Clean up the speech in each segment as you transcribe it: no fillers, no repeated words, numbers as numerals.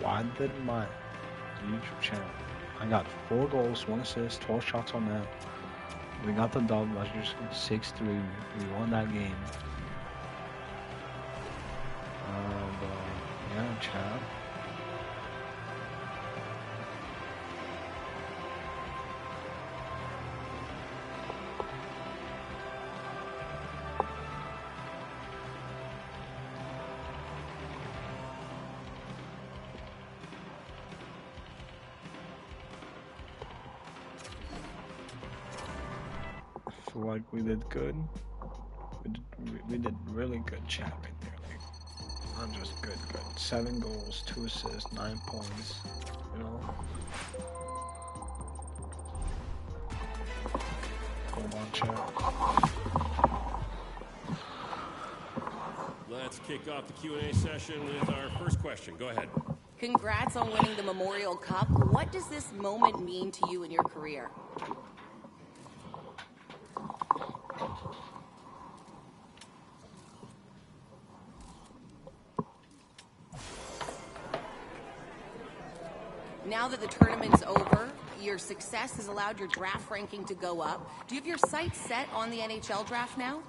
Why did my YouTube channel? I got 4 goals, 1 assist, 12 shots on net. We got the dub, as you see, 6-3. We won that game. And, yeah, chat. Feel like we did good. We did really good, chat, right there. Like, not just good. 7 goals, 2 assists, 9 points. You know. Come on, chat. Let's kick off the Q&A session with our first question. Go ahead. Congrats on winning the Memorial Cup. What does this moment mean to you in your career? Now that the tournament's over, your success has allowed your draft ranking to go up. Do you have your sights set on the NHL draft now?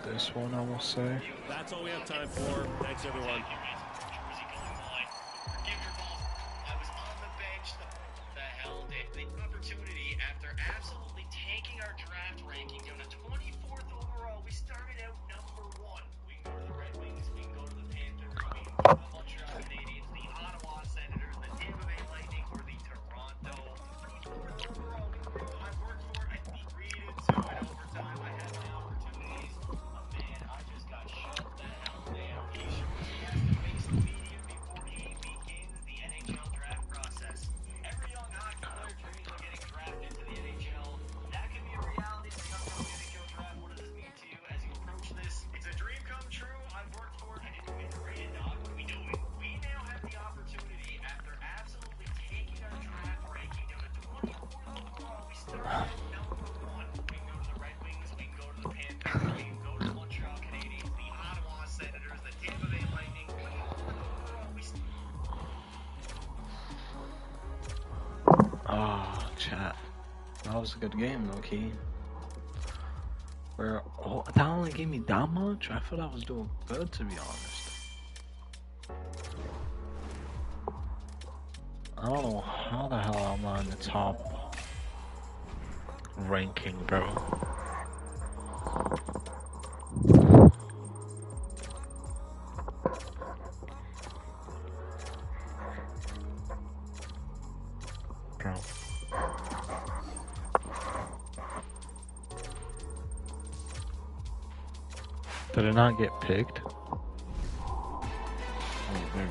This one, I will say. That's all we have time for. Thanks, everyone. Chat. That was a good game, low key. Where that only gave me that much? I thought I was doing good, to be honest. I don't know how the hell I'm on the top ranking, bro. Did it not get picked? Oh, there we go.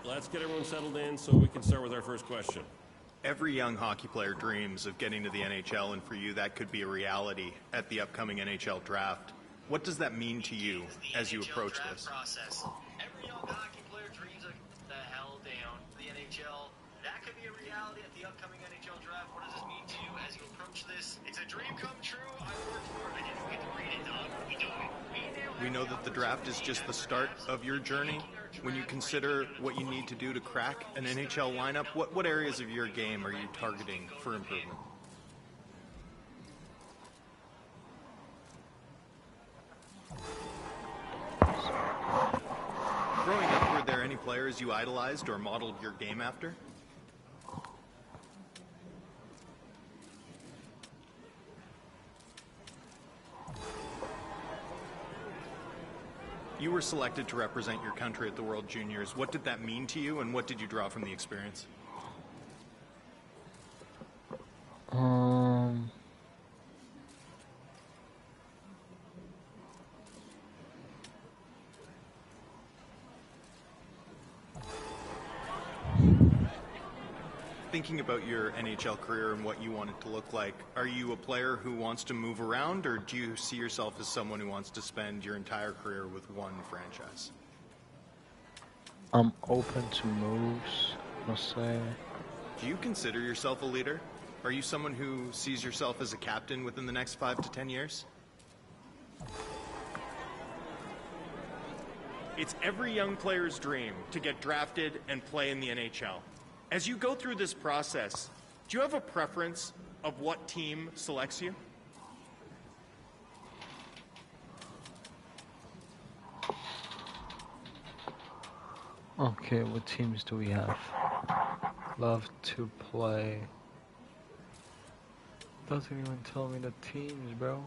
Let's get everyone settled in so we can start with our first question. Every young hockey player dreams of getting to the NHL, and for you that could be a reality at the upcoming NHL draft. What does that mean to you as you approach this? Every young hockey player dreams of the hell down the NHL. That could be a reality at the upcoming NHL draft. What does this mean to you as you approach this? It's a dream come true. I worked for it. I didn't get to read it, dog. We do it. We know that the draft is just the start of your journey. When you consider what you need to do to crack an NHL lineup, what areas of your game are you targeting for improvement? Growing up, were there any players you idolized or modeled your game after? You were selected to represent your country at the World Juniors. What did that mean to you, and what did you draw from the experience? Thinking about your NHL career and what you want it to look like, are you a player who wants to move around, or do you see yourself as someone who wants to spend your entire career with one franchise? I'm open to moves, I'll say. Do you consider yourself a leader? Are you someone who sees yourself as a captain within the next 5 to 10 years? It's every young player's dream to get drafted and play in the NHL. As you go through this process, do you have a preference of what team selects you? Okay, what teams do we have? Love to play. Doesn't even tell me the teams, bro.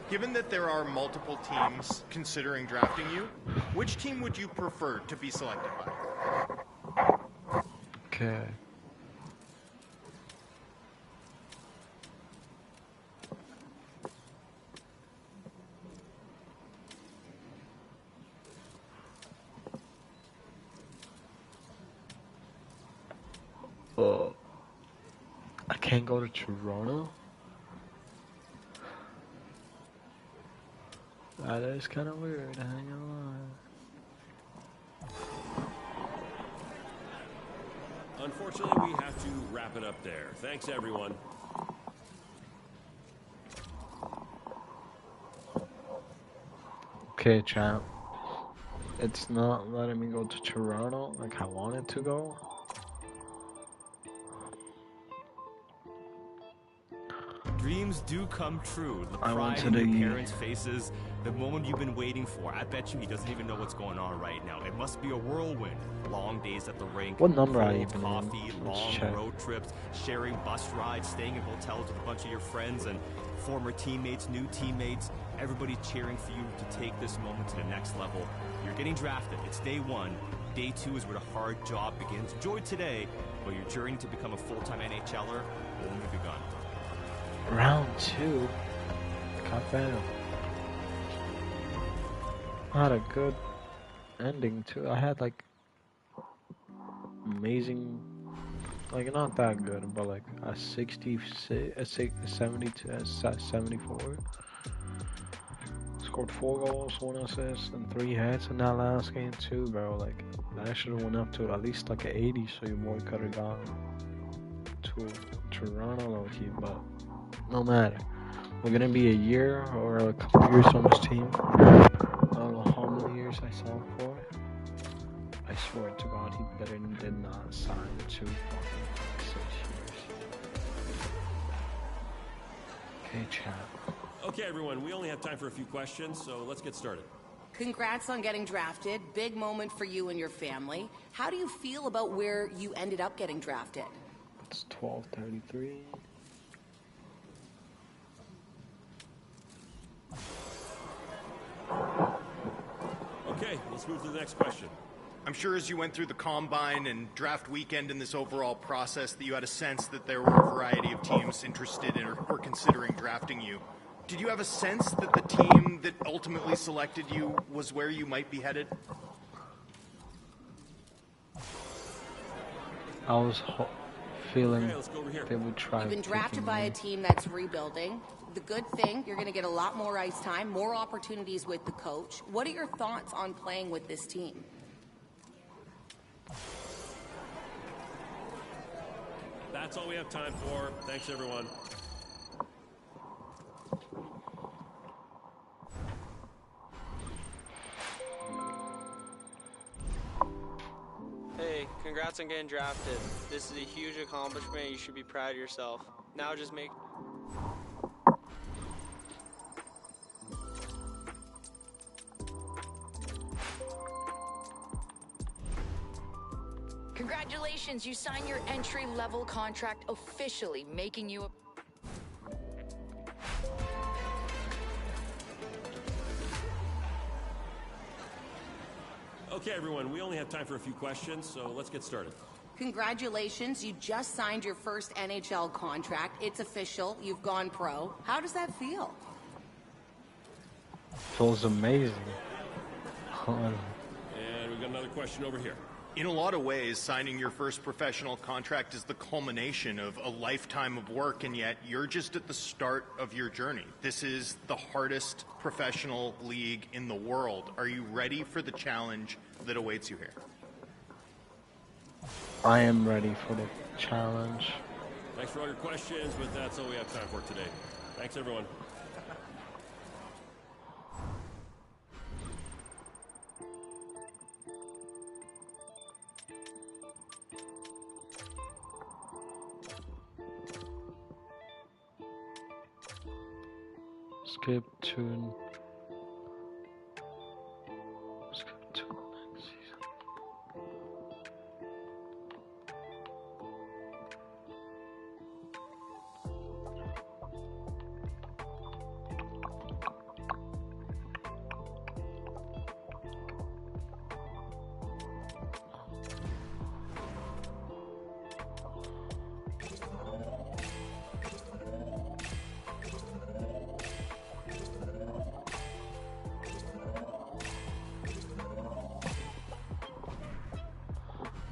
Given that there are multiple teams considering drafting you, which team would you prefer to be selected by? Okay. I can't go to Toronto. That is kind of weird, I ain't gonna lie. Unfortunately, we have to wrap it up there. Thanks, everyone. Okay, champ. It's not letting me go to Toronto like I wanted to go. Dreams do come true. The I went pride to in the- your parents' faces, the moment you've been waiting for. I bet you he doesn't even know what's going on right now. It must be a whirlwind. Long days at the rink, What number are cold you even in? coffee, Let's long check. road trips, sharing bus rides, staying in hotels with a bunch of your friends and former teammates, new teammates. Everybody cheering for you to take this moment to the next level. You're getting drafted. It's day one. Day two is where the hard job begins. Enjoy today, but your journey to become a full-time NHLer will only begun. Round 2. Goddamn. I had a good ending too. I had like amazing, like not that good, but like a 66, a 72, a 74. Scored 4 goals, 1 assist, and 3 hits in that last game too, bro. Like that should have went up to at least like an 80, so your boy could have gone to Toronto low key, but no matter. We're gonna be a year or a couple years on this team. I don't know how many years I signed for. I swear to God, he better did not sign 2 fucking 6 years. Okay, chat. Okay, everyone, we only have time for a few questions, so let's get started. Congrats on getting drafted. Big moment for you and your family. How do you feel about where you ended up getting drafted? It's 12:33. Okay, let's move to the next question. I'm sure as you went through the combine and draft weekend in this overall process that you had a sense that there were a variety of teams interested in or considering drafting you. Did you have a sense that the team that ultimately selected you was where you might be headed? I was feeling Okay, let's go over here. they would try. You've been drafted picking by me. a team that's rebuilding. The good thing, you're going to get a lot more ice time, more opportunities with the coach. What are your thoughts on playing with this team? That's all we have time for. Thanks, everyone. Hey, congrats on getting drafted. This is a huge accomplishment. You should be proud of yourself. Now just make... Congratulations, you signed your entry-level contract officially, making you a... Okay, everyone, we only have time for a few questions, so let's get started. Congratulations, you just signed your first NHL contract. It's official, you've gone pro. How does that feel? Feels amazing. on. And we've got another question over here. In a lot of ways, signing your first professional contract is the culmination of a lifetime of work, and yet you're just at the start of your journey. This is the hardest professional league in the world. Are you ready for the challenge that awaits you here? I am ready for the challenge. Thanks for all your questions, but that's all we have time for today. Thanks, everyone. Skip to next season.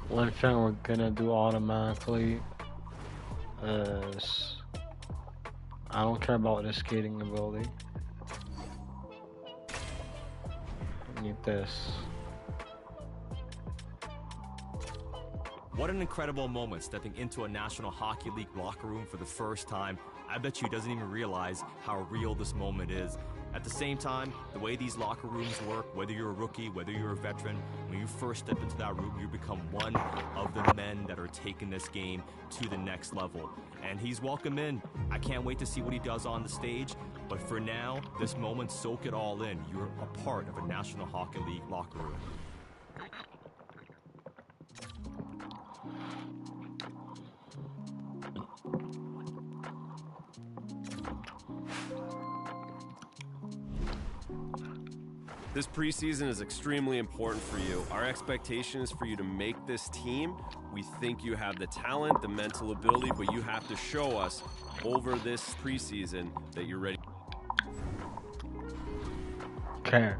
One thing we're gonna do automatically is I don't care about the skating ability. I need this. What an incredible moment stepping into a National Hockey League locker room for the first time. I bet you he doesn't even realize how real this moment is. At the same time, the way these locker rooms work, whether you're a rookie, whether you're a veteran, when you first step into that room, you become one of the men that are taking this game to the next level. And he's welcome in. I can't wait to see what he does on the stage. But for now, this moment, soak it all in. You're a part of a National Hockey League locker room. This preseason is extremely important for you. Our expectation is for you to make this team. We think you have the talent, the mental ability, but you have to show us over this preseason that you're ready. Okay.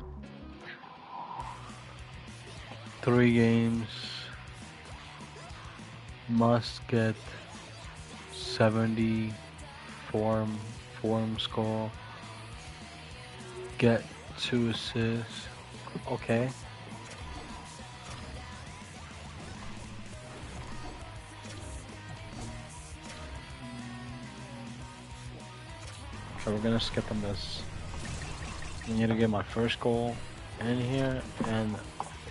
3 games. Must get 70 form score. Get 2 assists. Okay. So we're gonna skip on this. I need to get my first goal in here, and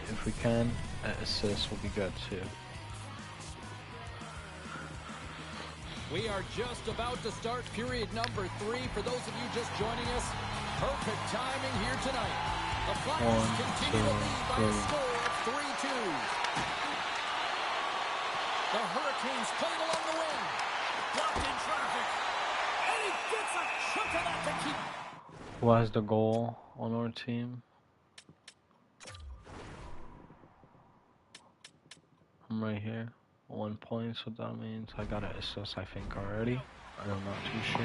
if we can, an assist will be good too. We are just about to start period number 3. For those of you just joining us, perfect timing here tonight. The Flyers continue to lead by a score of 3-2. The Hurricanes playing along the wing. Blocked in traffic. And he gets a chunk of that to keep. Who has the goal on our team? I'm right here. 1 point, so that means I got an assist, I think, already. I'm not too sure.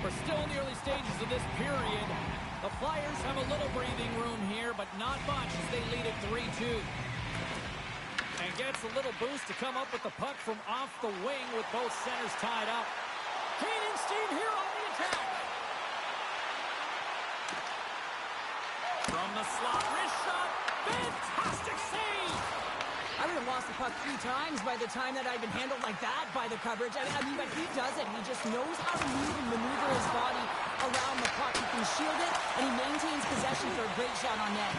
We're still in the early stages of this period. The Flyers have a little breathing room here, but not much as they lead at 3-2. And gets a little boost to come up with the puck from off the wing with both centers tied up. Kane and Steve here on the attack. From the slot, wrist shot. Fantastic save! I would have lost the puck 3 times by the time that I'd been handled like that by the coverage. I mean, but he does it. He just knows how to move and maneuver his body around the puck. He can shield it, and he maintains possession for a great shot on net.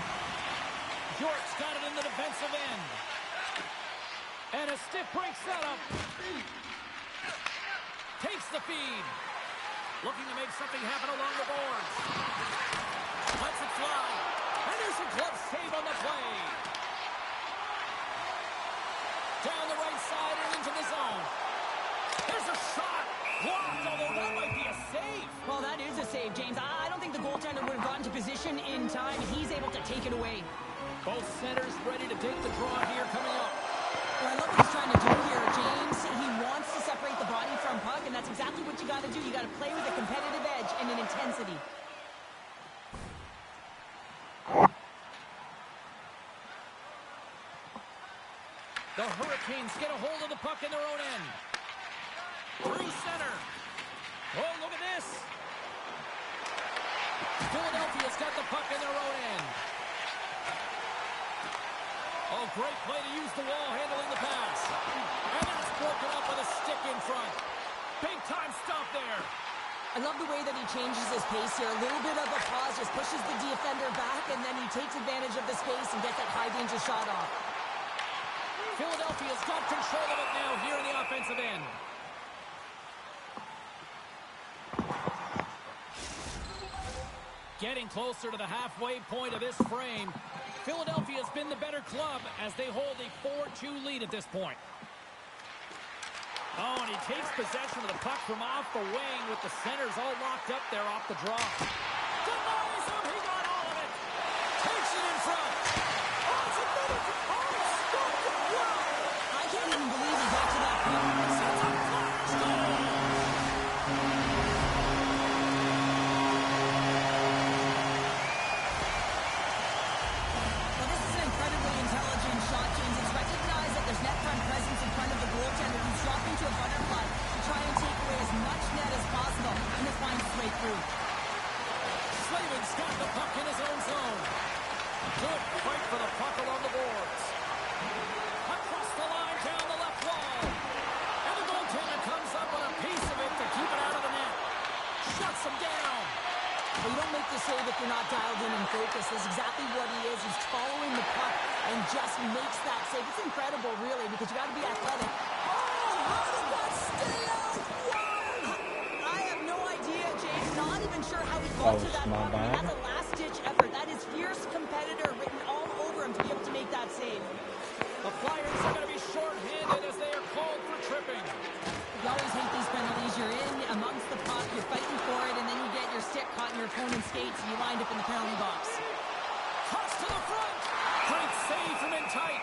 York's got it in the defensive end. And a stiff break setup. Takes the feed. Looking to make something happen along the boards. Lets it fly. And there's a glove save on the play. Down the right side and into the zone. There's a shot. Blocked, although that might be a save. Well, that is a save, James. I don't think the goaltender would have gotten to position in time. He's able to take it away. Both centers ready to take the draw here coming up. Well, I love what he's trying to do here, James. He wants to separate the body from puck, and that's exactly what you got to do. You got to play with a competitive edge and an intensity. The Hurricanes get a hold of the puck in their own end. Through center. Oh, look at this. Philadelphia's got the puck in their own end. Oh, great play to use the wall handling the pass. And that's broken up with a stick in front. Big time stop there. I love the way that he changes his pace here. A little bit of a pause, just pushes the defender back, and then he takes advantage of the space and gets that high-danger shot off. Philadelphia's got control of it now here in the offensive end. Getting closer to the halfway point of this frame. Philadelphia's been the better club as they hold a 4-2 lead at this point. Oh, and he takes possession of the puck from off the wing with the centers all locked up there off the draw. Denies him. He got all of it. Takes it in front. Oh, it's a minute. Oh, he stopped it well. I can't even believe he got to that point. It's a Flyers goal. Well, this is an incredibly intelligent shot, James. It's recognized that there's net front presence in front of the goaltender who's dropping to a butterfly to try and take away as much net as possible, and this finds its way through. Slavin's got the puck in his own zone. Good fight for the puck along the boards. Across the line, down the left wall. And the goaltender comes up with a piece of it to keep it out of the net. Shuts him down. Well, you don't make the save if you're not dialed in and focused. That's exactly what he is. He's following the puck and just makes that save. It's incredible, really, because you got to be athletic. Oh, how did that stay out? Wow! I have no idea, James. Not even sure how he got to that puck. He had a last-ditch effort. That is fierce competitor written all over him to be able to make that save. The Flyers are going to be short-handed as they are called for tripping. You always hate these penalties. You're in amongst the puck, you're fighting for it, and then you get your stick caught in your opponent's skates, and you wind up in the penalty box. Toss to the front. Great save from in tight.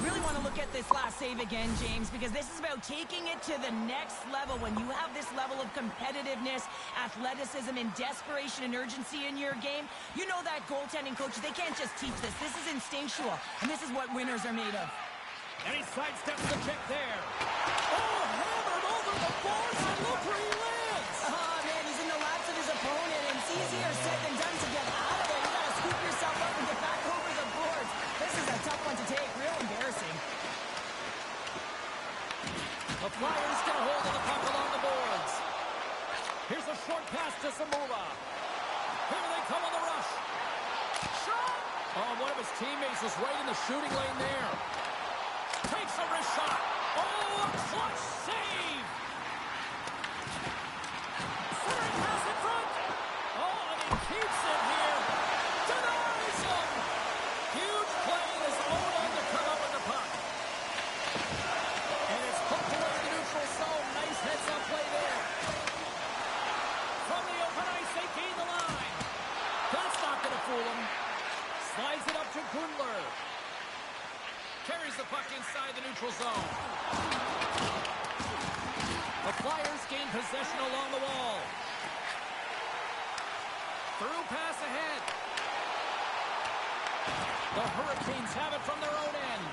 Really want to look at this last save again, James, because this is about taking it to the next level. When you have this level of competitiveness, athleticism, and desperation and urgency in your game, you know that goaltending coaches, they can't just teach this. This is instinctual, and this is what winners are made of. And he sidesteps the check there. Oh, hammered over the boards, and look where he lands. Oh, man, he's in the laps of his opponent, and it's easier said than done to get out of there. You got to scoop yourself up and get back over the boards. This is a tough one to take. Real embarrassing. The Flyers get a hold of the puck along the boards. Here's a short pass to Samula. Here they come on the rush. Shot! Oh, one of his teammates was right in the shooting lane there. Takes a wrist shot. Oh, a clutch save! Centering pass in front. Oh, and he keeps it here. Denies him. Huge play in his own end to come up with the puck. And it's poked away in the neutral zone. Nice heads-up play there. From the open ice, they gain the line. That's not going to fool him. Slides it up to Gundler. Carries the puck inside the neutral zone. The Flyers gain possession along the wall. Through pass ahead. The Hurricanes have it from their own end.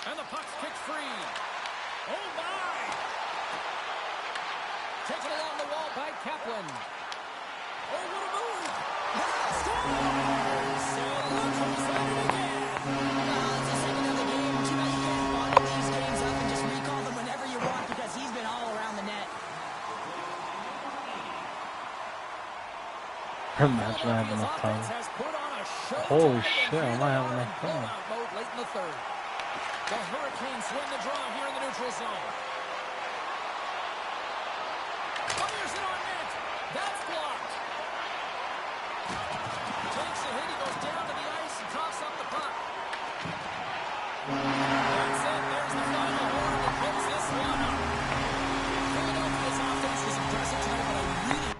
And the puck's kicked free. Oh, my! Taken along the wall by Kaplan. Oh, what a move! Scores! So Longo's at it again. It's the second of the game. Too bad you can't bottle these games up and just recall them whenever you want, because he's been all around the net. Imagine I have enough time. Holy shit, I might have enough time. Late in the third. The Hurricanes win the draw here in the neutral zone. Fires it on net. That's blocked. Takes a hit. He goes down to the ice and coughs up the puck. That's it. There's the final horn to close this one up. Philadelphia's offense was impressive tonight, but I really...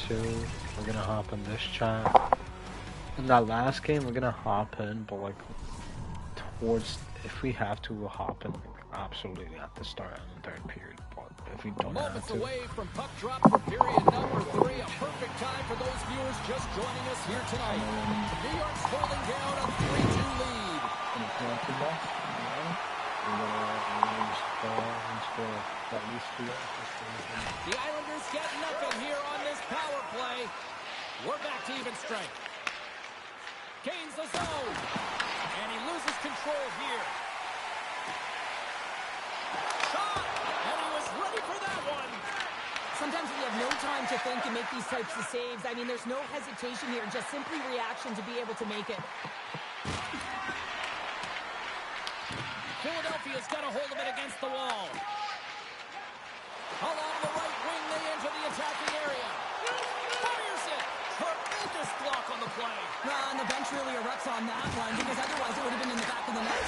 2. We're gonna hop in this chat. In that last game, we're gonna hop in, but like towards, if we have to, we'll hop in like absolutely at the start and the third period. But if we don't have Moments to, away from puck drop for period number 3. A perfect time for those viewers just joining us here tonight. New York's holding down a 3-2 lead. The Islanders get nothing here on this power play. We're back to even strength. Gains the zone. And he loses control here. Shot! And he was ready for that one. Sometimes when you have no time to think and make these types of saves, I mean, there's no hesitation here, just simply reaction to be able to make it. Philadelphia's got a hold of it against the wall. Along the right wing, they enter the attacking area. Fires it. Tremendous block on the play. And the bench really erupts on that one, because otherwise it would have been in the back of the net.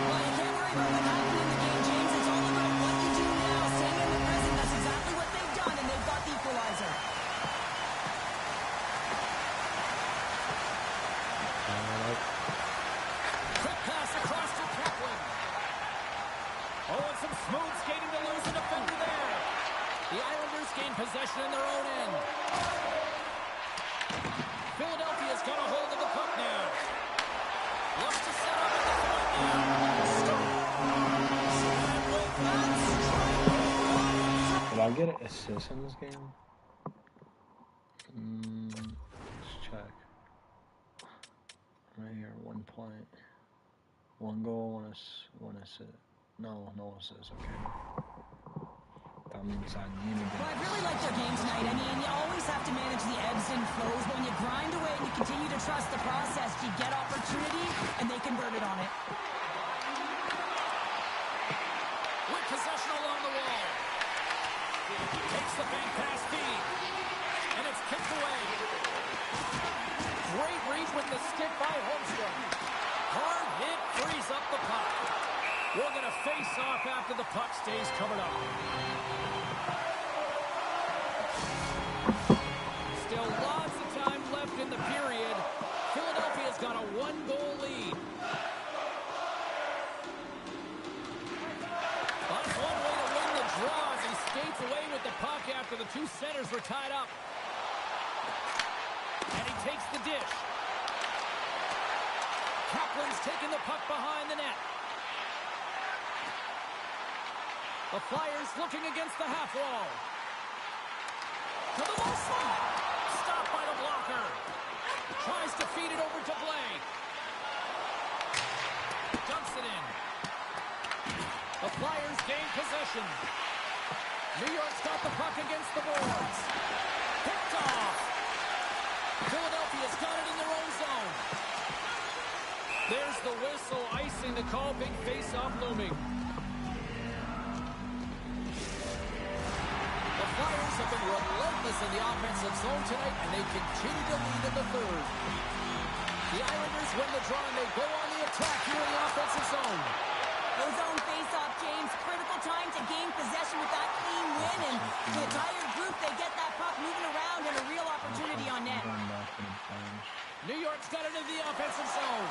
Well, you can't worry about what happened in the game, James. It's all about what you do now. Staying in the present, that's exactly what they've done, and they've got the equalizer. Quick pass across to Kaplan. Oh, and some smooth skating to lose a defender there. The Islanders gain possession in their own end. Philadelphia's got a hold of the puck now. Looks to set up at the point now. did I get an assist in this game? Let's check. Right here, 1 point. 1 goal, 1 assist. No assists, okay. That means I need to Well, I really like their game tonight. I mean, you always have to manage the ebbs and flows, but when you grind away and you continue to trust the process, you get opportunity, and they convert it on it. With possession along the wall. Takes the bank pass feed. And it's kicked away. Great read with the stick by Holmstrom. Hard hit frees up the puck. We're going to face off after the puck stays covered up. Still lots of time left in the period. Philadelphia's got a 1-goal lead. That's one way to win the draw as he skates away with the puck after the 2 centers were tied up. And he takes the dish. Kaplan's taking the puck behind the net. The Flyers looking against the half wall. To the low slot. Stopped by the blocker. Tries to feed it over to Blake. Dumps it in. The Flyers gain possession. New York's got the puck against the boards. Picked off. Philadelphia's got it in their own zone. There's the whistle, icing the call. Big face-off looming. The Flyers have been relentless in the offensive zone tonight, and they continue to lead in the third. The Islanders win the draw, and they go on the attack here in the offensive zone. Those zone face-off, James. Critical time to gain possession with that clean win, and the entire group, they get that puck moving around and a real opportunity on net. New York's got it in the offensive zone.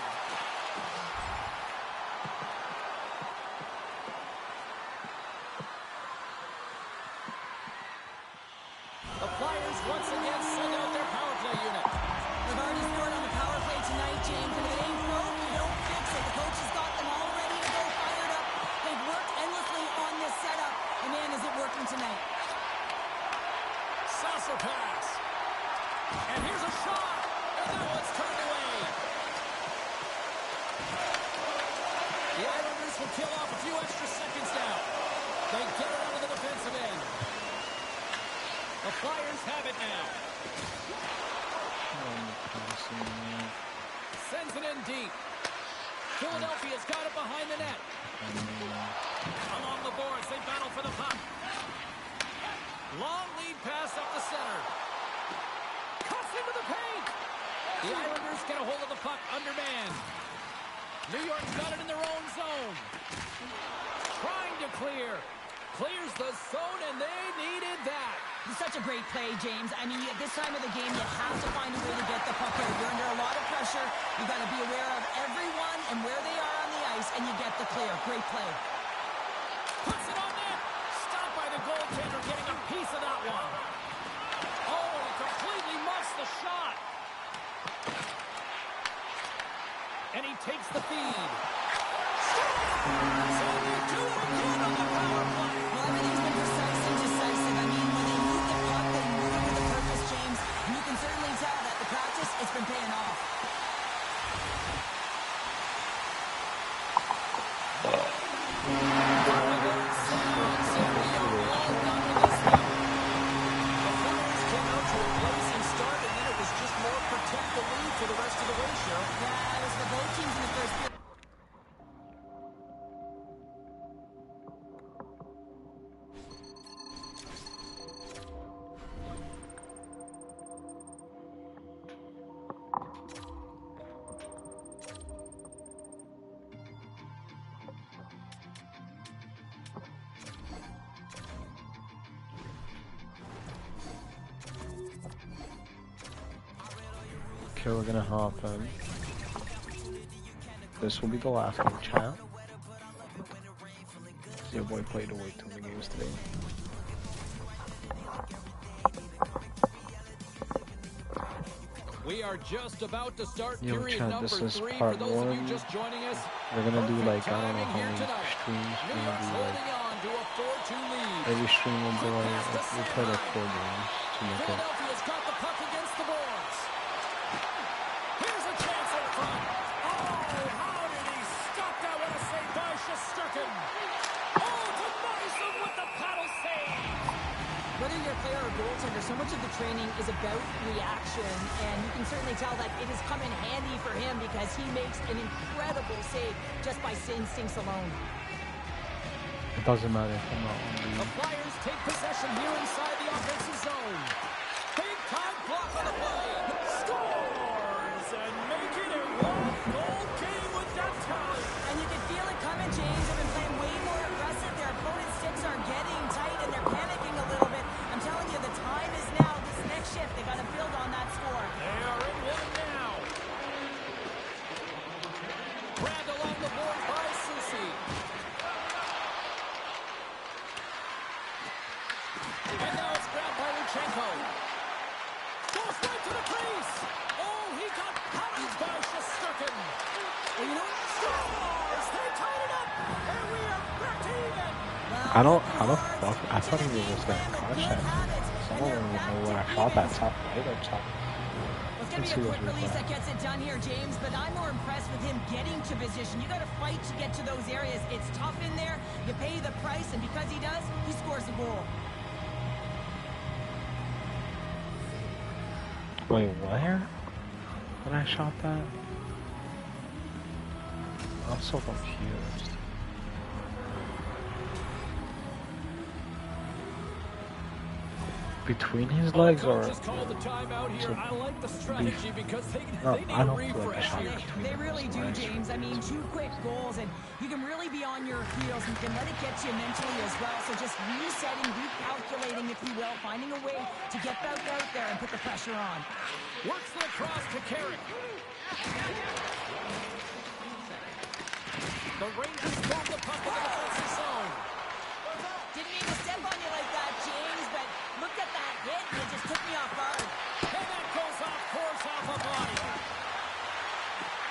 The Flyers once again send out their power play unit. They've already scored on the power play tonight, James, and if it ain't broke, you don't fix it. The coach has got them all ready to go, fired up. They've worked endlessly on this setup, and man, is it working tonight. Saucer pass. And here's a shot. And that one's turned away. The Islanders will kill off a few extra seconds now. They get it out of the defensive end. The Flyers have it now. Sends it in deep. Philadelphia's got it behind the net. Along the boards, they battle for the puck. Long lead pass up the center. Cuts into the paint. The Islanders get a hold of the puck undermanned. New York's got it in their own zone. Trying to clear. Clears the zone, and they needed that. It's such a great play, James. I mean, at this time of the game, you have to find a way to get the puck out. You're under a lot of pressure. You got to be aware of everyone and where they are on the ice, and you get the clear. Great play. Puts it on net. Stopped by the goaltender, getting a piece of that one. Oh, and he completely muffs the shot. And he takes the feed. So they do it again on the power play. Well, everything's been precise and decisive. I mean, when they move the puck, they move it with a purpose, James. And you can certainly tell that the practice, it's been paying off. For the rest of the way, Cheryl. Yeah, it was for both teams in the first period. Okay, we're gonna hop in. This will be the last game, chat. Your boy played away too many games today. We are just about to start Yo, period chat, number this is 3. part For those of you 1. just joining us, We're gonna do like, I don't know timing how here many tonight. streams. New We're York's gonna do like, holding on to a 4-2 lead. every stream will be like, we'll play like 4 games to make it. Philadelphia's got the puck against the boards. Here's a chance in front. Oh, how did he stop that? What a save by Shesterkin. Oh, Tobiasen with the paddle save. Whether you're a player or goaltender, so much of the training is about reaction, and you can certainly tell that it has come in handy for him because he makes an incredible save just by instincts alone. It doesn't matter if I'm not on The Flyers take possession here inside the offensive zone. Big time block on the play. Scores and make it a one-goal game with that talent. And you can feel it coming, James. They've been playing way more aggressive. Their opponent's sticks are getting tight, and they're panicking a little bit. I'm telling you, the time is now. This next shift, they got to build on that score. They are in one now. Grabbed along the board by Susi. And now it's grabbed by Luchenko. Goes right to the crease. Oh, he got pounded by Shesterkin. Well, you know what? Scores! They tied it up, and we are back to even. I don't, how the fuck, I thought he was just gonna crush that. So I don't even know where I shot that top right or top. Well, it's going to be a quick release that gets it done here, James, but I'm more impressed with him getting to position. You got to fight to get to those areas. It's tough in there. You pay the price, and because he does, he scores a goal. Wait, where? When I shot that? I'm so confused. Between his legs or Just called the timeout here. I like the strategy because they no, need I a don't feel like I refresh shot here. between They really do, legs. James. I mean, 2 quick goals, and you can really be on your heels. You can let it get you mentally as well. So just resetting, recalculating, if you will, finding a way to get back out there and put the pressure on. Works it across to Carrick. The Rangers move the puck in the defensive zone. Didn't mean to step on you like that, James, but look at that hit, and it just took me off guard. And that goes off course off a body.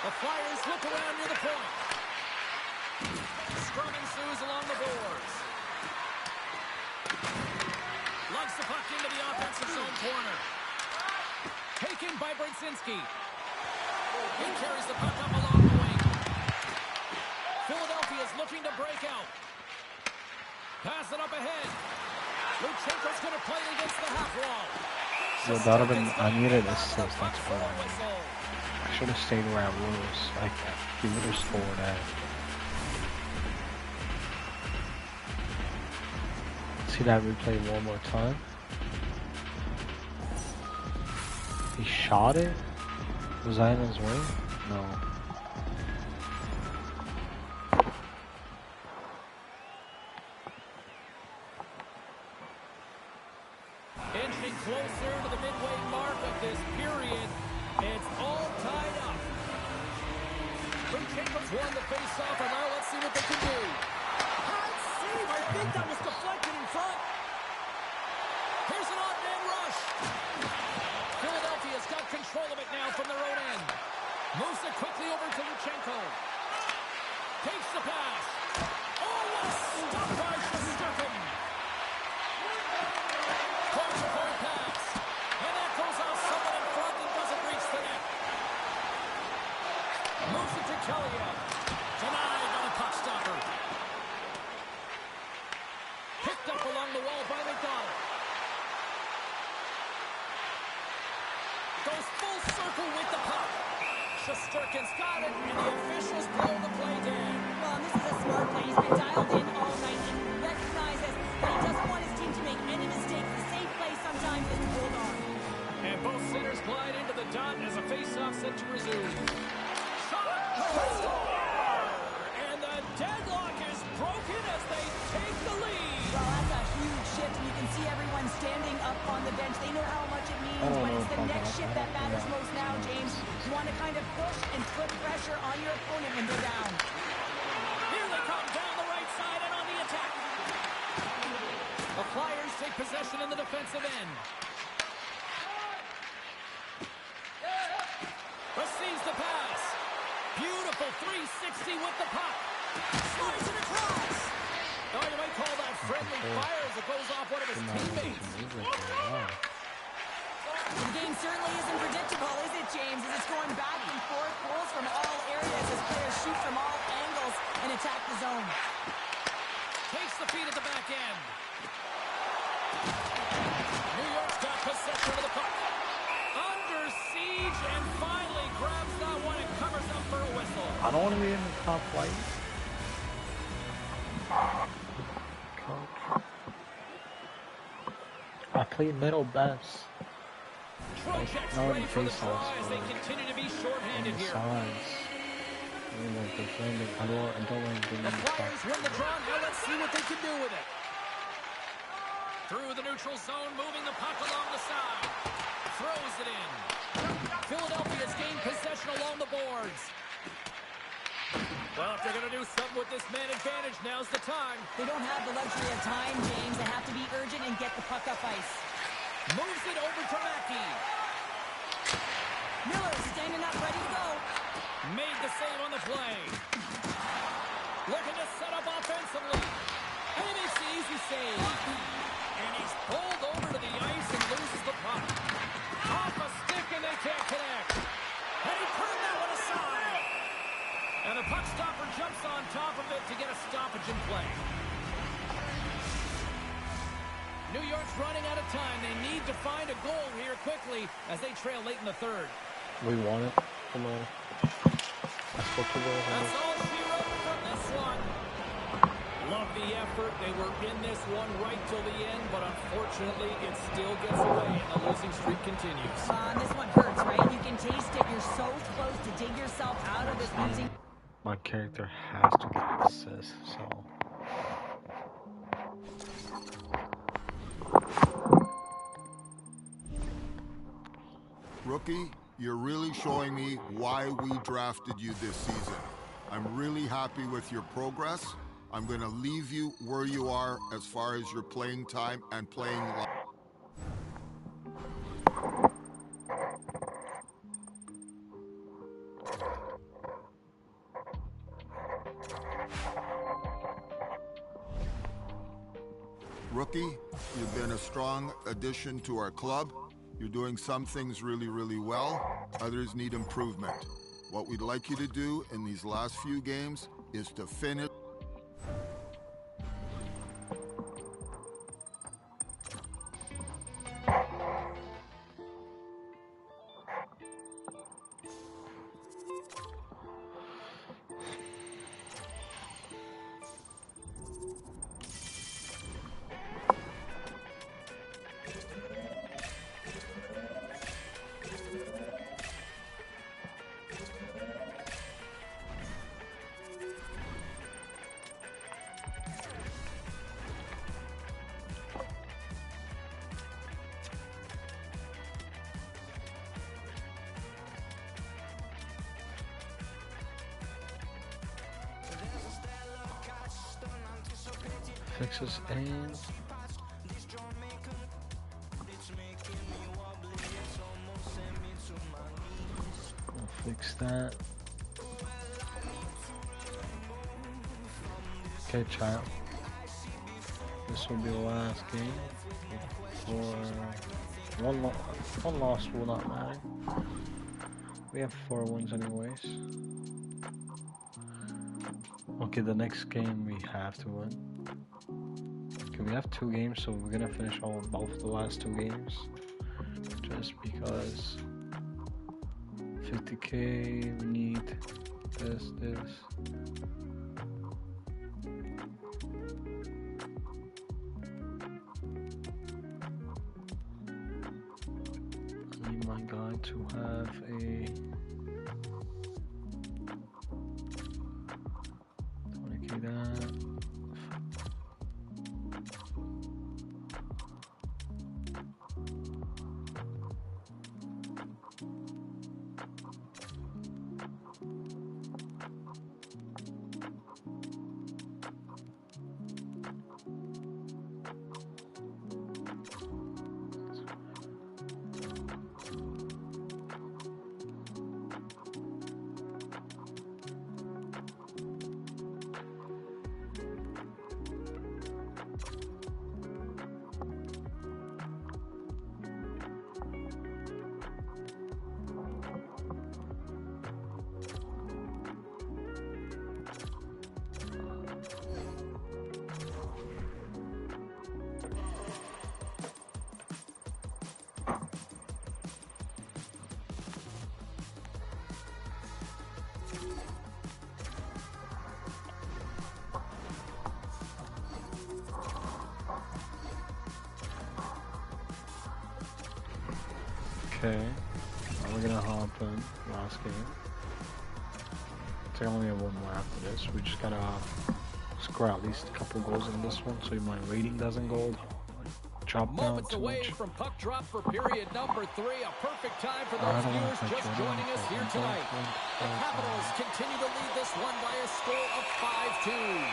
The Flyers look around near the point. Strum ensues along the boards. Lugs the puck into the offensive zone corner. Taken by Brzezinski. He carries the puck up along the wing. Philadelphia is looking to break out. Pass it up ahead. Luchenko's going to play it against the half wall. So that would have been, I needed assist, that's why. I should have stayed where I was. Like, he would have scored at. See that replay one more time? He shot it? Was I in his way? No. won the face-off, and now let's see what they can do. Hard save. I think that was deflected in front. Here's an odd man rush. Philadelphia's got control of it now from their own end. Moves it quickly over to Luchenko. Takes the pass. Oh, what a stop by Shesterkin. Point-to-point pass. And that goes off someone in front and doesn't reach the net. Moves it to Kellyanne. Denied by the puck stopper. Picked up along the wall by McDonald. Goes full circle with the puck. Shesterkin's got it, and the officials blow the play dead. Well, this is a smart play. He's been dialed in all night and recognizes that he doesn't want his team to make any mistakes. The safe play sometimes is to hold on. And both centers glide into the dot as a face-off set to resume. Shot! And the deadlock is broken as they take the lead. Well, that's a huge shift, and you can see everyone standing up on the bench. They know how much it means, but it's the next shift that matters most now, James. You want to kind of push and put pressure on your opponent when they're down. Here they come down the right side and on the attack. The Flyers take possession in the defensive end. Receives the pass. Beautiful 360 with the puck. Slides it across. Oh, you might call that friendly fire as it goes off one of his teammates. The game certainly isn't predictable, is it, James? As it's going back and forth, goals from all areas as players shoot from all angles and attack the zone. Takes the feed at the back end. New York's got possession of the puck. Under siege and finally grabs that one and covers up for a whistle. I don't want to be in the top flight. I play middle best. Trocheck's Not ready in for the face-offs, try as they continue to be shorthanded here. Size. I mean, like defending. I don't like being The Flyers win the draw. Now let's see what they can do with it. Through the neutral zone, moving the puck along the side. Throws it in. Philadelphia's gained possession along the boards. Well, if they're going to do something with this man advantage, now's the time. They don't have the luxury of time, James. They have to be urgent and get the puck up ice. Moves it over to Mackey. Miller standing up, ready to go. Made the save on the play. Looking to set up offensively. And he makes the easy save. And he's pulled over to the ice and loses the puck. Off a stick and they can't connect. And he turned that one aside. And the puck stopper jumps on top of it to get a stoppage in play. New York's running out of time. They need to find a goal here quickly as they trail late in the third. We want it. Come on. That's what we That's all she wrote from this one. Love the effort. They were in this one right till the end, but unfortunately it still gets away and the losing streak continues. This one hurts, right? You can taste it. You're so close to dig yourself out of this losing. My character has to get assist, so. Rookie, you're really showing me why we drafted you this season. I'm really happy with your progress. I'm going to leave you where you are as far as your playing time and playing life. Rookie, you've been a strong addition to our club. You're doing some things really, really well. Others need improvement. What we'd like you to do in these last few games is to finish. fix this aim. We'll fix that. Okay, child. This will be the last game. For one loss will not matter. We have 4 wins anyways. Okay, the next game we have to win. Okay, we have 2 games, so we're gonna finish both the last 2 games. Just because 50k, we need this. I need my guy to have a 20k down. Okay, now we're gonna hop in last game. I only have 1 more after this. We just gotta score at least a couple goals in this one so my rating doesn't go drop down Moments too away much. from puck drop for period number 3. A perfect time for those viewers just joining us here tonight. The Capitals continue to lead this one by a score of 5-2.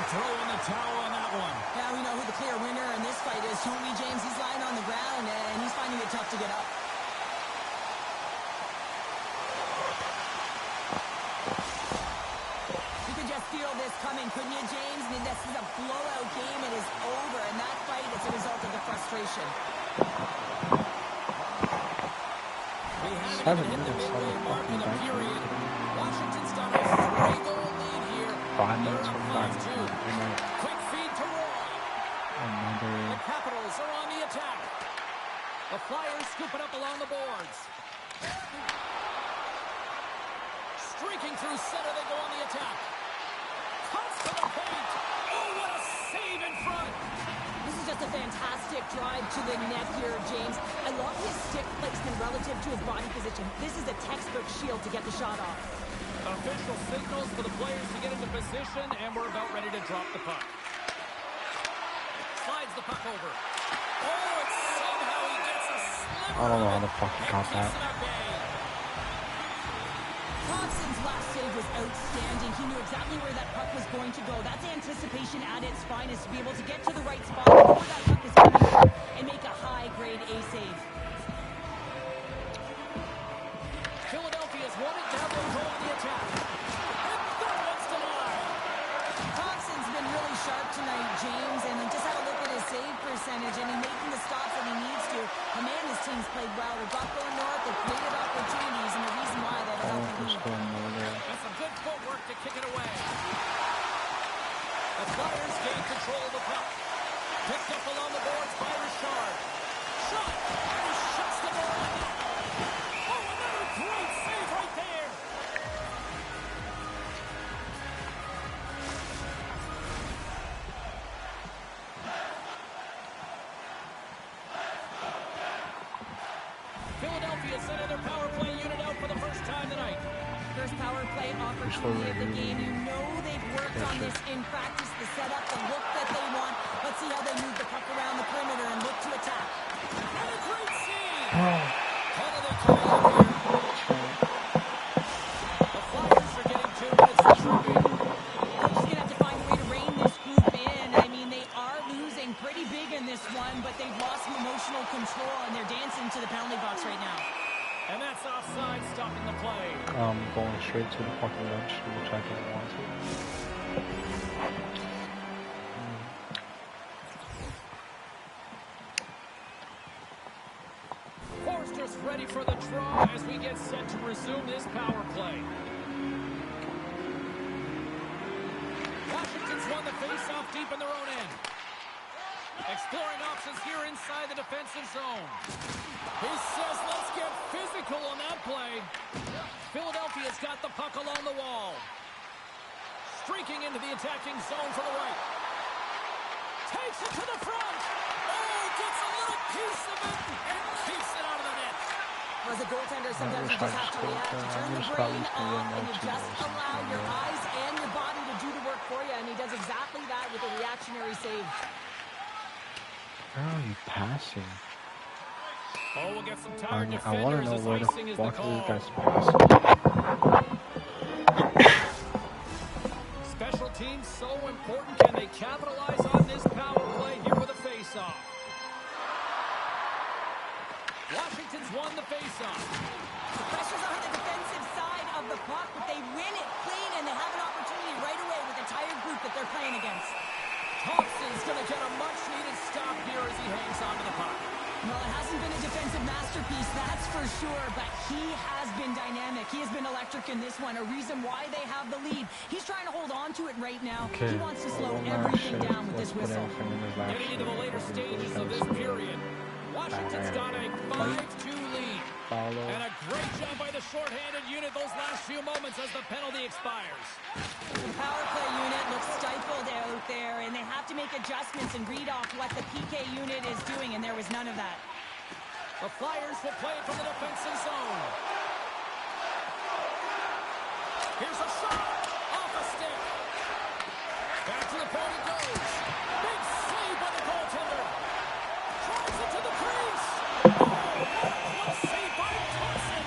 Throw in the towel on that one. Now we know who the clear winner in this fight is. Tony James, he's lying on the ground, and he's finding it tough to get up. You could just feel this coming, couldn't you, James? I mean, this is a blowout game. It is over, and that fight is a result of the frustration. We haven't hit the midway mark in the period. Washington's got a 3-goal lead here. 5 minutes from back. Quick feed to Roy. The Capitals are on the attack. The Flyers scoop it up along the boards. Streaking through center, they go on the attack. Cuts to the paint. Oh, what a save in front. This is just a fantastic drive to the net here, James. I love his stick placement relative to his body position. This is a textbook shield to get the shot off. Official signals for the players to get into position, and we're about ready to drop the puck. Slides the puck over. Oh, and somehow he gets a sliver. I don't know how the fuck he caught that. Thompson's last save was outstanding. He knew exactly where that puck was going to go. That's anticipation at its finest, to be able to get to the right spot before that puck is coming and make a high-grade A save. Philadelphia's won it. Now they'll go on the attack. And that one's denied. Thompson's been really sharp tonight, James, and he just had a look at his save percentage, and he's making the stops that he needs to. And man, his team's played well. They've got going north, they've created opportunities, and the reason why that is That's some good footwork to kick it away. The Flyers gain control of the puck. Picked up along the boards by Richard. Shot! And he shuts the door. Oh, another great save right there! Philadelphia sending their power play unit out for the first time tonight. First power play opportunity of the game. You know they've worked on this in practice, the setup, the look that they want. Let's see how they move the puck around the perimeter and look to attack. And a great save! Oh. Holiday call out here. The Flyers are getting 2 minutes to try. Coach is going to have to find a way to rein this group in. I mean, they are losing pretty big in this one, but they've lost some emotional control, and they're dancing to the penalty box right now. And that's offside, stopping the play. Going straight to the fucking bench, which I don't want to. Forster's ready for the draw as we get set to resume this power play. Washington's won the face-off deep in their own end. Exploring options here inside the defensive zone. He says, let's get physical on that play. Philadelphia's got the puck along the wall. Streaking into the attacking zone for the right. Takes it to the front. Oh, gets a little piece of it and keeps it out of the net. As a goaltender, sometimes you just have to react. You turn the brain off and you just allow your eyes and your body to do the work for you, and he does exactly that with a reactionary save. How are you passing? Oh, we'll get some tired I want to defenders know where as the icing is fuck the are you call. guys passing? Special teams so important. Can they capitalize on this power play here with a face-off? Washington's won the face-off. The pressure's on the defensive side of the puck, but they win it clean, and they have an opportunity right away with the tired group that they're playing against. Thompson's going to get a much-needed stop here as he hangs onto the puck. Well, it hasn't been a defensive masterpiece, that's for sure, but he has been dynamic. He has been electric in this one, a reason why they have the lead. He's trying to hold on to it right now. Okay. He wants to slow everything down with this whistle. Getting into the later stages of this period. Washington's got a 5-2 lead. And a great job by the shorthanded unit those last few moments as the penalty expires. The power play unit looks stifled out there, and they have to make adjustments and read off what the PK unit is doing, and there was none of that. The Flyers will play it from the defensive zone. Here's a shot off a stick. Back to the point it goes. Big save by the goaltender. Drives it to the crease. What a save by Thompson.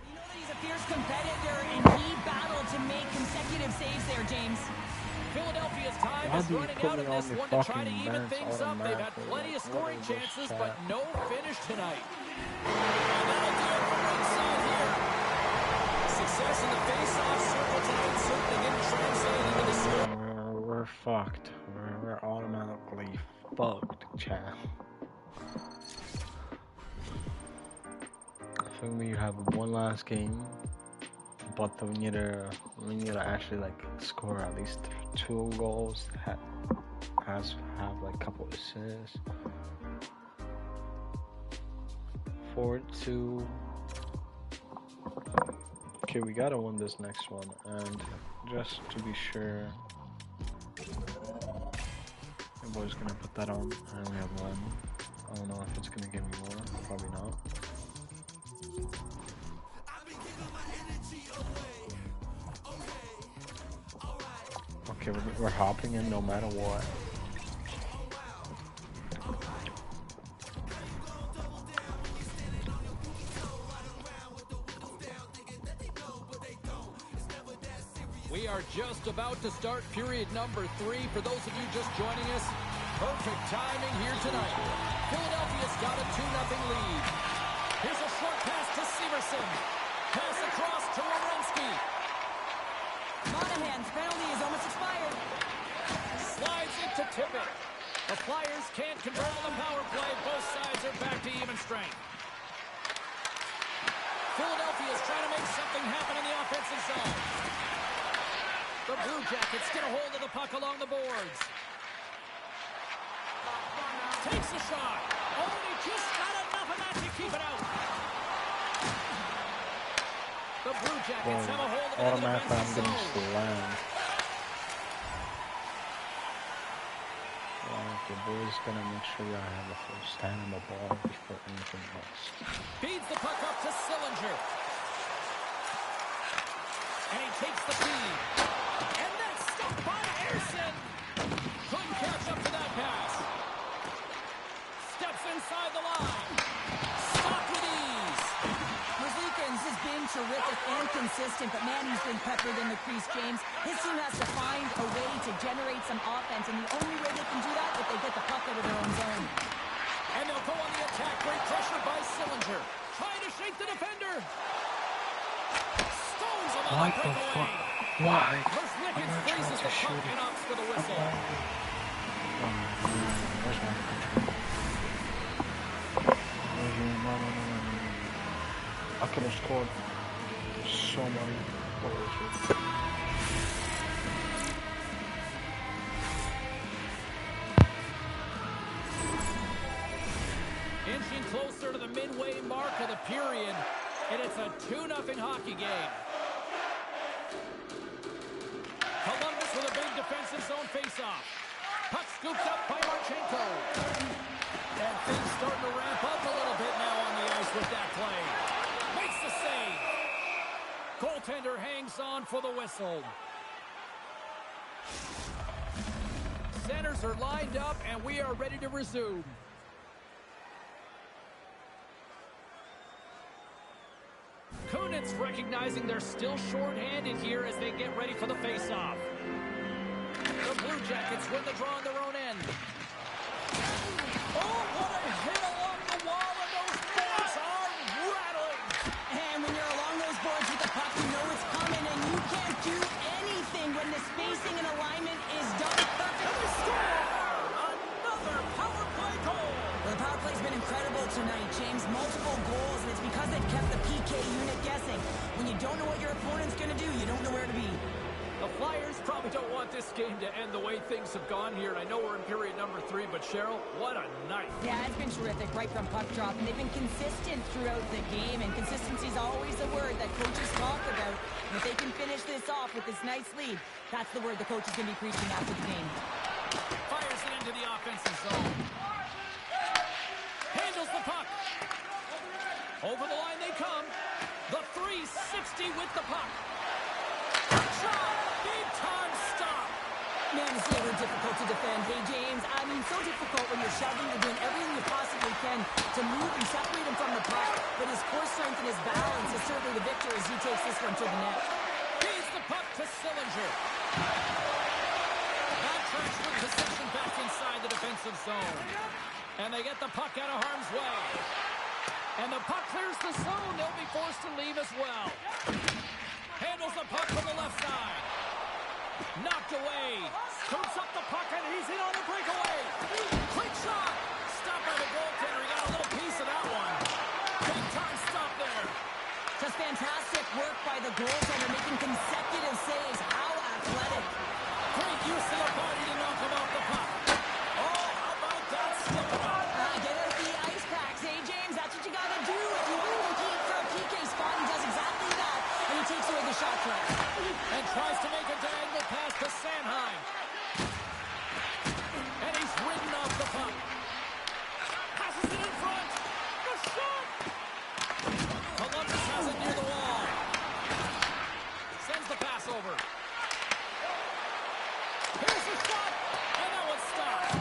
You know that he's a fierce competitor, and he battled to make consecutive saves there, James. Philadelphia's time is running out in this one to try to even things up. They've had plenty of scoring chances, but no finish tonight. And that'll do it from ringside here. Success in the face-off circle tonight certainly didn't translate into the score. We're fucked. We're automatically fucked, Chad. I think we have one last game, but we need to actually like score at least 2 goals. Have like a couple assists. 4-2. Okay, we gotta win this next one, and just to be sure, my boy's gonna put that on. I only have 1. I don't know if it's gonna give me more. Probably not. Okay, we're hopping in no matter what. We are just about to start period number 3. For those of you just joining us, perfect timing here tonight. Philadelphia's got a 2-0 lead. Here's a short pass to Severson. Pass across to Werenski. Monahan's penalty is almost expired. Slides it to Tippett. The Flyers can't convert on the power play. Both sides are back to even strength. Philadelphia's trying to make something happen in the offensive zone. The Blue Jackets get a hold of the puck along the boards. Takes a shot. Oh, he just got enough of that to keep it out. The Blue Jackets have a hold of it in the Automatically, I'm defensive getting zone. slammed. The boy's gonna make sure I have a full stand on the ball before anything else. Feeds the puck up to Sillinger. And he takes the feed. And then stopped by Ayerson. Couldn't catch up to that pass. Steps inside the line. Stopped with ease. Merzlikins has been terrific and consistent, but man, he's been peppered in the crease, James. His team has to find a way to generate some offense, and the only way they can do that is if they get the puck out of their own zone. And they'll go on the attack. Great pressure by Sillinger. Trying to shake the defender. Stones him on the breakaway. Why? Merzlikins freezes the puck and opts for the whistle. I could have scored so many goals. Inching closer to the midway mark of the period, and it's a 2-0 hockey game. Columbus with a big defensive zone faceoff. Puck scooped up by Marchenko. And things starting to ramp up a little bit now on the ice with that play. Makes the save. Goaltender hangs on for the whistle. Centers are lined up, and we are ready to resume. Kunitz recognizing they're still short-handed here as they get ready for the face-off. The Blue Jackets win the draw on their own end. Oh, what a hit along the wall, and those boards are rattling. And when you're along those boards with the puck, you know it's coming, and you can't do anything when the spacing and alignment is done perfectly. Another power play goal. Well, the power play's been incredible tonight, James. Multiple goals, and it's because they've kept the PK unit guessing. When you don't know what your opponent's going to do, you don't know where to be. The Flyers probably don't want this game to end the way things have gone here. And I know we're in period number 3, but Cheryl, what a night. Yeah, it's been terrific right from puck drop, and they've been consistent throughout the game, and consistency is always a word that coaches talk about. And if they can finish this off with this nice lead, that's the word the coach is going to be preaching after the game. Fires it into the offensive zone. Handles the puck. Over the line they come. The 360 with the puck. Shot! Big time stop! Man, it's never difficult to defend. Hey, James, I mean, so difficult when you're shoving, you're doing everything you possibly can to move and separate him from the puck. But his core strength and his balance is certainly the victor as he takes this one to the net. Feeds the puck to Sillinger. Backtracks with possession back inside the defensive zone. And they get the puck out of harm's way. And the puck clears the zone. They'll be forced to leave as well. Handles the puck from the left side. Knocked away. Scoops up the puck, and he's in on a breakaway. Quick shot. Stopped by the goaltender. He got a little piece of that one. Big time stop there. Just fantastic work by the goaltender, making consecutive saves. How athletic. Great use of the body to knock him off the puck. Oh, how about that slip up? Get out the ice packs. Hey, James, that's what you got to do. If you want to compete for a PK spot, he does exactly that. And he takes away the shot clock. And tries to make a diagonal pass to Sanheim. And he's ridden off the puck. Passes it in front. The shot! Columbus has it near the wall. Sends the pass over. Here's the shot! And that one's stopped.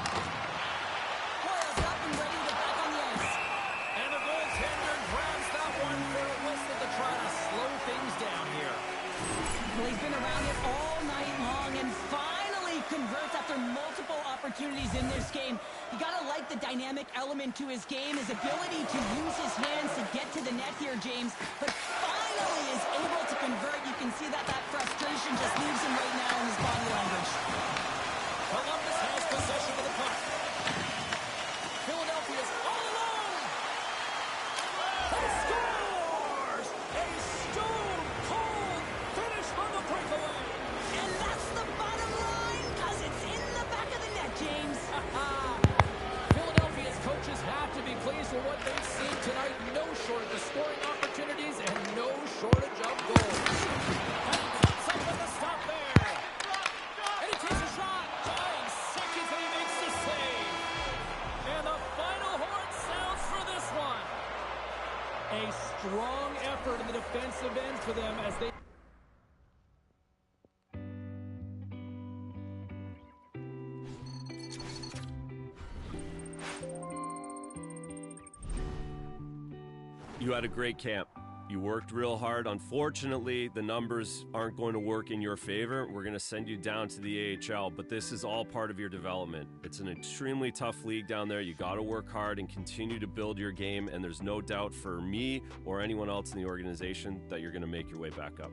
Boyle's up and ready to get back on the ice. And the goaltender grabs that one for a whistle to try to slow things down here. Well, he's been around it all night long and finally converts after multiple opportunities in this game. You gotta like the dynamic element to his game, his ability to use his hands to get to the net here, James. But finally is able to convert. You can see that frustration just leaves him right now in his body language. Columbus has possession of the puck. Philadelphia's all alone. He scores! A stone-cold finish on the breakaway. And that's the bottom line, because it's in the back of the net, James. Philadelphia's coaches have to be pleased with what they've seen tonight. No shortage of scoring opportunities and no shortage of goals. And he cuts up with a stop there. And he takes a shot. 9 seconds and he makes the save. And the final horn sounds for this one. A strong effort in the defensive end for them as they You had a great camp. You worked real hard. Unfortunately, the numbers aren't going to work in your favor. We're going to send you down to the AHL, but this is all part of your development. It's an extremely tough league down there. You got to work hard and continue to build your game, and there's no doubt for me or anyone else in the organization that you're going to make your way back up.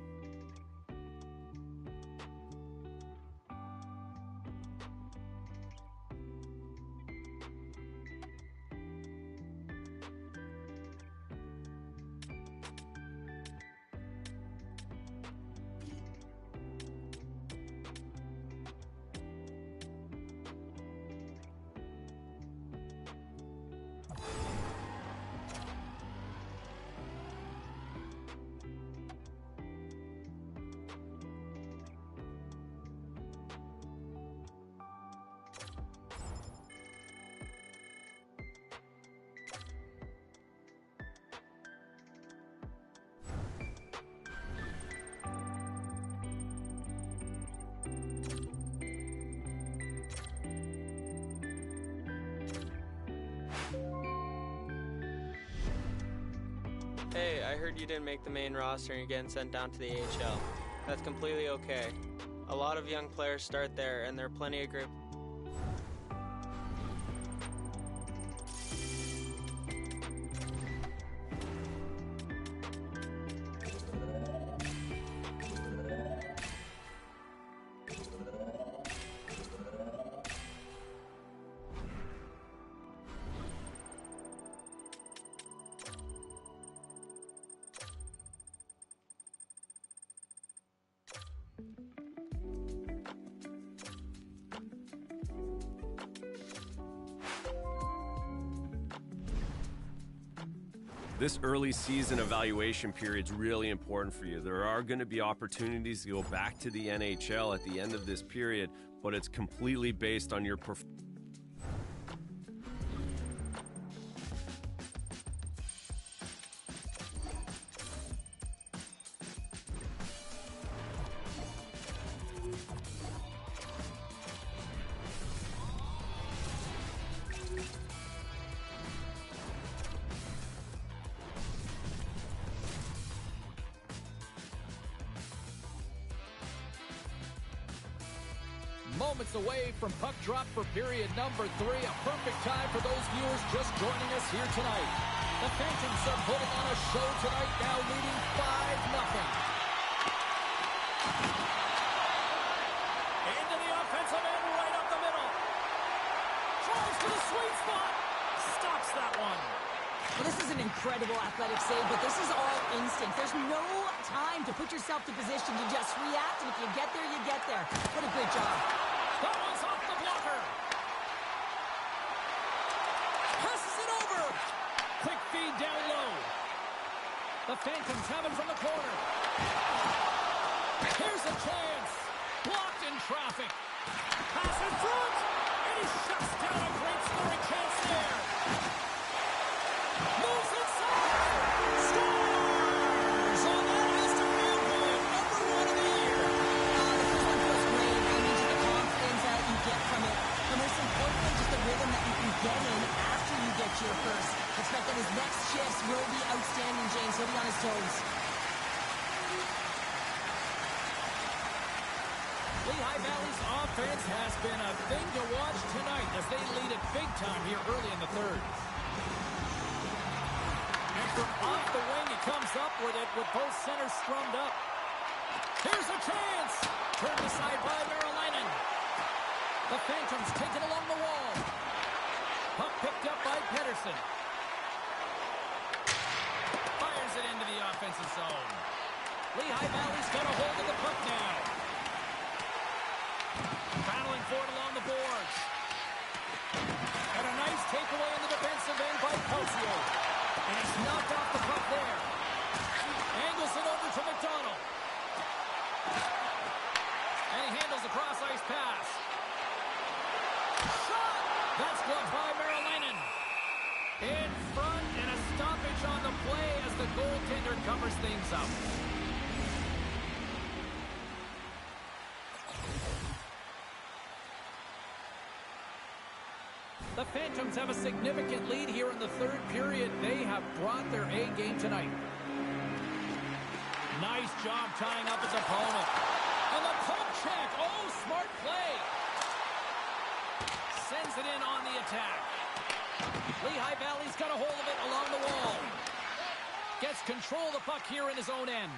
Hey, I heard you didn't make the main roster and you're getting sent down to the AHL. That's completely okay. A lot of young players start there, and there are plenty of great... This early season evaluation period is really important for you. There are going to be opportunities to go back to the NHL at the end of this period, but it's completely based on your performance. Moments away from puck drop for period number 3. A perfect time for those viewers just joining us here tonight. The Phantoms are putting on a show tonight, now leading 5-0. Into the offensive end, right up the middle. Tries to the sweet spot. Stops that one. Well, this is an incredible athletic save, but this is all instinct. There's no time to put yourself to position. You just react, and if you get there, you get there. What a great job. That one's off the blocker. Passes it over. Quick feed down low. The Phantoms have it from the corner. Here's a chance. Blocked in traffic. Pass in front. And he shuts down a great scoring chance there. Moves inside. Scores! On that has to be good. Number 1 of the year. The first one feels great. I mean, just the confidence that you get from it. And most importantly, just the rhythm that you can get in after you get your first. Expect that his next shifts will be outstanding, James. He'll be on his toes. Lehigh Valley's offense has been a thing to watch tonight as they lead it big time here early in the third. And from off the wing, he comes up with it with both centers strummed up. Here's a chance. Turned aside by Marilinen. The Phantoms take it along the wall. Puck picked up by Pedersen. Fires it into the offensive zone. Lehigh Valley's got a hold of the puck now. Battling for it along the boards. And a nice takeaway in the defensive end by Calcio. And he's knocked off the puck there. Angles it over to McDonald. And he handles the cross-ice pass. Shot! That's blocked by Marilinen. In front, and a stoppage on the play as the goaltender covers things up. The Phantoms have a significant lead here in the third period. They have brought their A game tonight. Nice job tying up his opponent. And the poke check. Oh, smart play. Sends it in on the attack. Lehigh Valley's got a hold of it along the wall. Gets control of the puck here in his own end.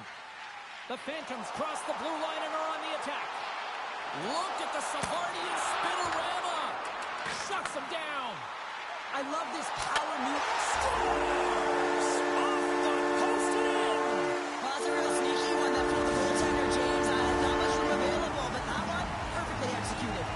The Phantoms cross the blue line and are on the attack. Look at the Savardian spinorama. Shuts him down. I love this power move. Off the post and in. Well, that's a real sneaky one that pulled the goaltender, James. Not much room available, but that one, perfectly executed.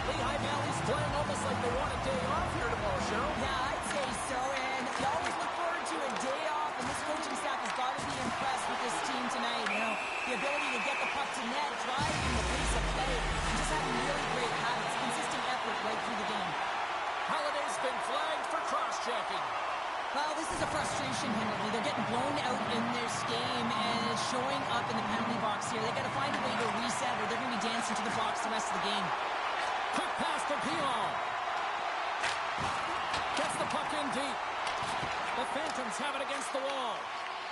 Lehigh Valley's playing almost like they want a day off here tomorrow, Cheryl. Yeah, I'd say so, and you always look forward to a day off, and this coaching staff has got to be impressed with this team tonight. You know, the ability to get the puck to net, driving the pace of play, and just having really great habits, consistent effort right through the game. Holiday's been flagged for cross-checking. Well, this is a frustration penalty. They're getting blown out in this game, and it's showing up in the penalty box here. They got to find a way to reset, or they're going to be dancing to the box the rest of the game. Quick pass to Pilon. Gets the puck in deep. The Phantoms have it against the wall.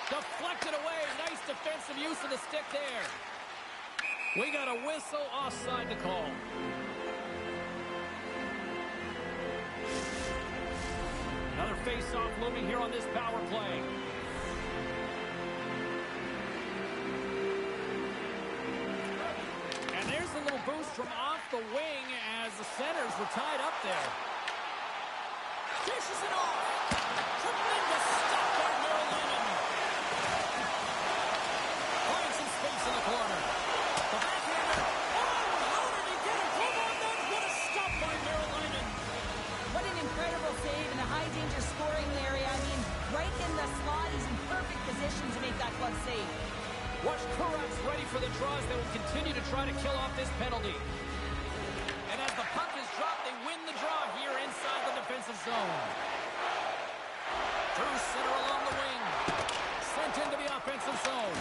Deflected away. Nice defensive use of the stick there. We got a whistle offside to call. Another face-off looming here on this power play. And there's a little boost from off the wing as the centers were tied up there. Dishes it off. Tremendous stop by Maryland. Finds some space in the corner. The backhander. Oh, how did he get it? Come on, then. What a stop by Maryland. What an incredible save in a high-danger scoring area. I mean, right in the slot. He's in perfect position to make that glove save. Watch Kurat's ready for the draws. They will continue to try to kill off this penalty. And as the puck is dropped, they win the draw here inside the defensive zone. Through center along the wing. Sent into the offensive zone.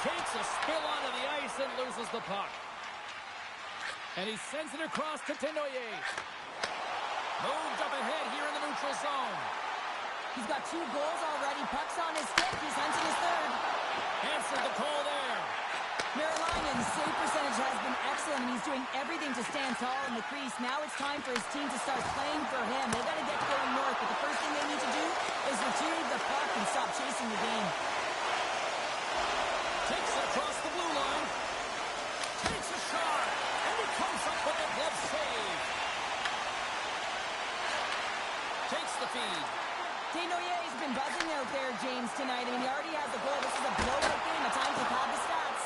Takes a spill onto the ice and loses the puck. And he sends it across to Tenoyer. Moved up ahead here in the neutral zone. He's got 2 goals already. Puck's on his stick. He's hunting his third. Answered the call there. Marylinen's save percentage has been excellent, and he's doing everything to stand tall in the crease. Now it's time for his team to start playing for him. They've got to get going north, but the first thing they need to do is retrieve the puck and stop chasing the game. Takes it across the blue line. Takes a shot, and he comes up with a glove save. Takes the feed. Tenoyer's been buzzing out there, James, tonight. I mean, he already has a goal. This is a blowout game. At times, he'll have the stats.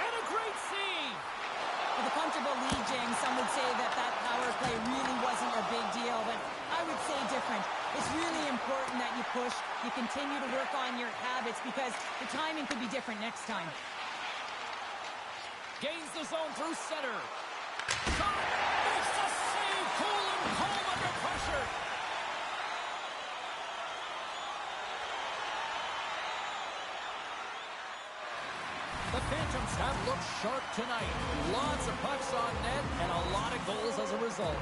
And a great save. With a comfortable lead, James, some would say that power play really wasn't a big deal, but I would say different. It's really important that you push, you continue to work on your habits, because the timing could be different next time. Gains the zone through center. Shot. Makes the save. Cool and calm under pressure. The Phantoms have looked sharp tonight. Lots of pucks on net and a lot of goals as a result.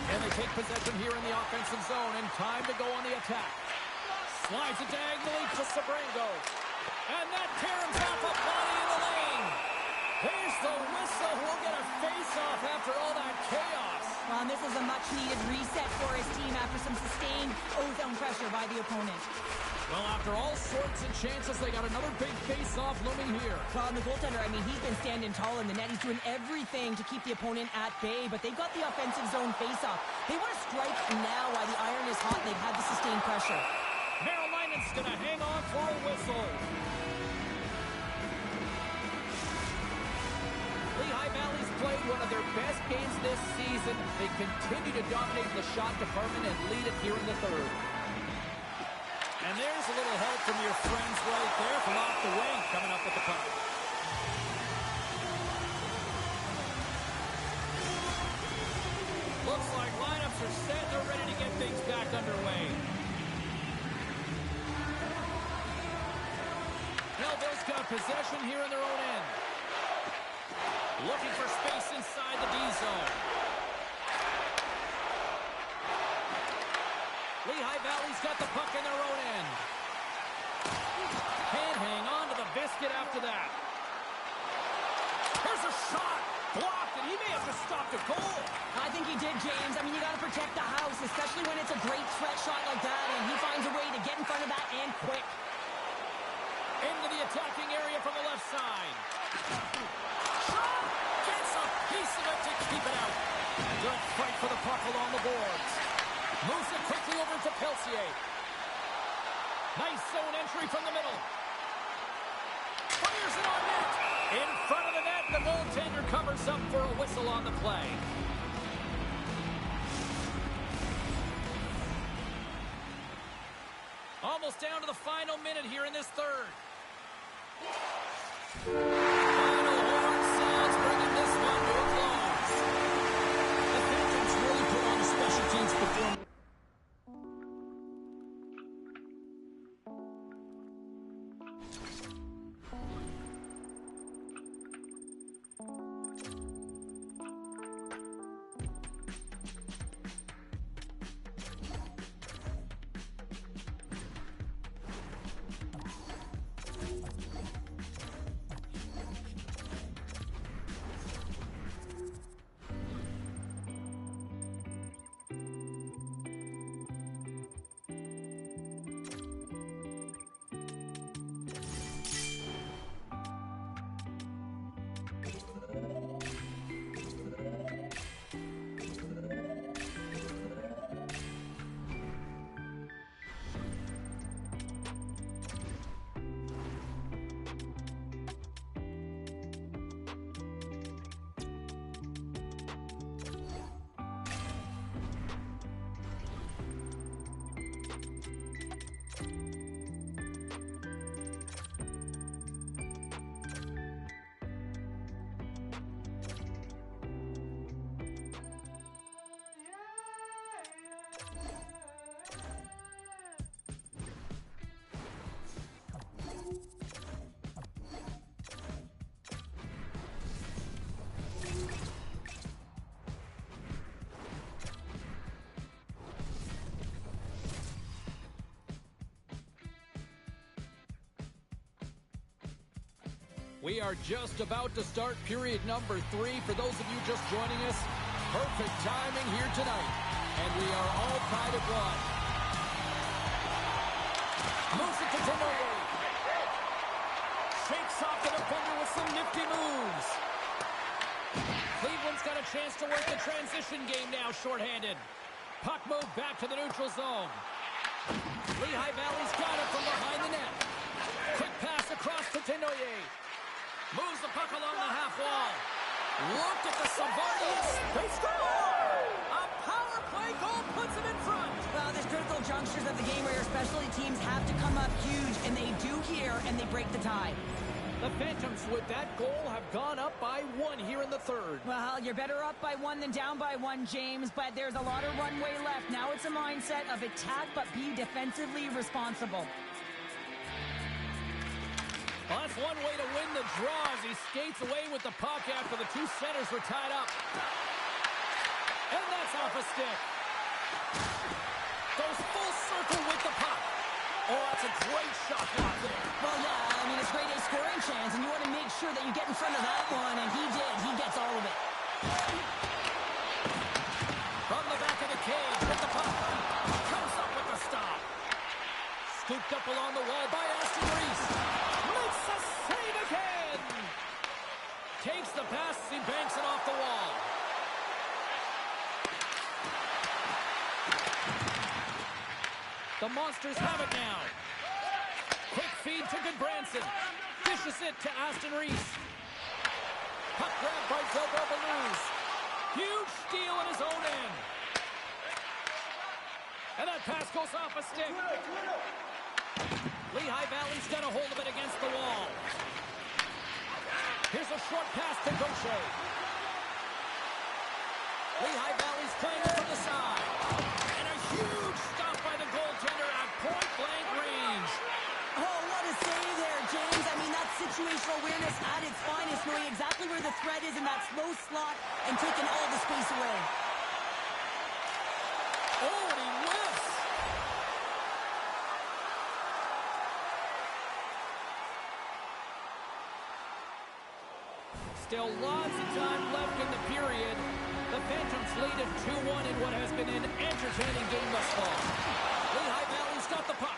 And they take possession here in the offensive zone, and time to go on the attack. Slides it diagonally to Sabrango. And that tears off a body in the lane. Here's the whistle. We'll get a face-off after all that chaos. Well, and this is a much-needed reset for his team after some sustained ozone pressure by the opponent. Well, after all sorts of chances, they got another big face-off looming here. Well, and the goaltender, I mean, he's been standing tall in the net. He's doing everything to keep the opponent at bay, but they've got the offensive zone face-off. They want to strike now while the iron is hot and they've had the sustained pressure. Marylinen's going to hang on for a whistle. Lehigh Valley's played one of their best games this season. They continue to dominate the shot department and lead it here in the third. And there's a little help from your friends right there from off the wing coming up with the puck. Looks like lineups are set. They're ready to get things back underway. Belleville's got possession here in their own end. Looking for space inside the D zone. Lehigh Valley's got the puck in their own end. Can't hang on to the biscuit after that. Here's a shot. Blocked, and he may have just stopped a goal. I think he did, James. I mean, you got to protect the house, especially when it's a great threat shot like that, and he finds a way to get in front of that and quick. Into the attacking area from the left side. Shot! Gets a piece of it to keep it out. Good fight for the puck along the boards. Moves it quickly over to Pelsier. Nice zone entry from the middle. Fires it on net. In front of the net, the goaltender covers up for a whistle on the play. Almost down to the final minute here in this third. Final horn sounds, bringing this one to a close. The Phantoms really put on a special teams performance. We are just about to start period number 3. For those of you just joining us, perfect timing here tonight. And we are all tied at 1. Moves it to Tenoyer. Shakes off the defender with some nifty moves. Cleveland's got a chance to work the transition game now, shorthanded. Puck move back to the neutral zone. Lehigh Valley's got it from behind the net. Quick pass across to Tenoyer. Moves the puck along the half wall. Look at the Savardius. They score! A power play goal puts them in front. Well, there's critical junctures of the game where your specialty teams have to come up huge, and they do here, and they break the tie. The Phantoms, with that goal, have gone up by 1 here in the third. Well, you're better up by 1 than down by 1, James, but there's a lot of runway left. Now it's a mindset of attack, but be defensively responsible. Well, that's one way to win the draw as he skates away with the puck after the two centers were tied up. And that's off a stick. Goes full circle with the puck. Oh, that's a great shot block there. Well, yeah, I mean, it's great a scoring chance, and you want to make sure that you get in front of that one, and he did. He gets all of it. From the back of the cage with the puck. Comes up with the stop. Scooped up along the wall by Aston Reese. Makes a save again. Takes the pass as he banks it off the wall. The Monsters have it now. Quick feed to Goodbranson. Dishes it to Aston Reese. Puck grab by Zelbo Baluz. Huge steal in his own end. And that pass goes off a stick. Lehigh Valley's got a hold of it against the wall. Here's a short pass to Gaucher. Lehigh Valley's playing it from the side. And a huge stop by the goaltender at point-blank range. Oh, what a save there, James. I mean, that's situational awareness at its finest, knowing exactly where the threat is in that slow slot and taking all the space away. Oh, and he whiffs. Still lots of time left in the period. The Phantoms lead at 2-1 in what has been an entertaining game thus far. Lehigh Valley's got the puck.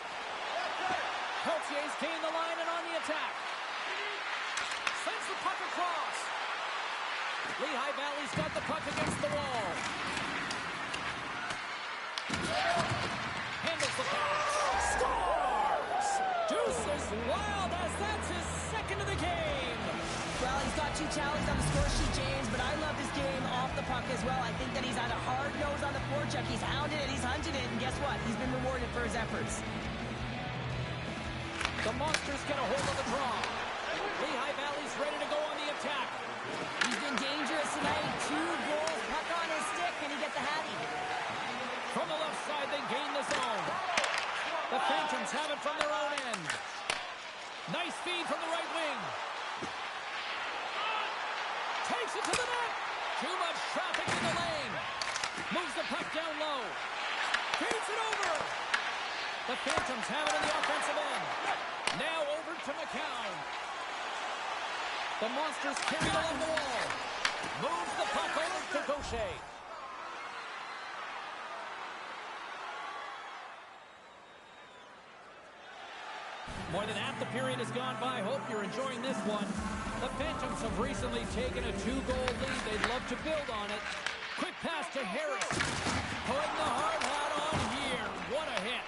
Peltier's gained the line and on the attack. Sends the puck across. Lehigh Valley's got the puck against the wall. Handles the pass. Scores! Deuce is wild as that's his second of the game. Well, he's got 2 tallies on the score sheet, James, but I love this game off the puck as well. I think that he's had a hard nose on the forecheck. He's hounded it, he's hunted it, and guess what? He's been rewarded for his efforts. The Monsters get a hold of the draw. Lehigh Valley's ready to go on the attack. He's been dangerous tonight. 2 goals, puck on his stick, and he gets the hattie. From the left side, they gain the zone. The Phantoms have it from their own end. Nice feed from the right wing. Takes it to the net. Too much traffic in the lane. Moves the puck down low. Feeds it over. The Phantoms have it in the offensive end. Now over to McCown. The Monsters carry it along the wall. Moves the puck over to Gaucher. More than half the period has gone by. Hope you're enjoying this one. The Phantoms have recently taken a 2-goal lead. They'd love to build on it. Quick pass to Harris. Putting the hard hat on here. What a hit.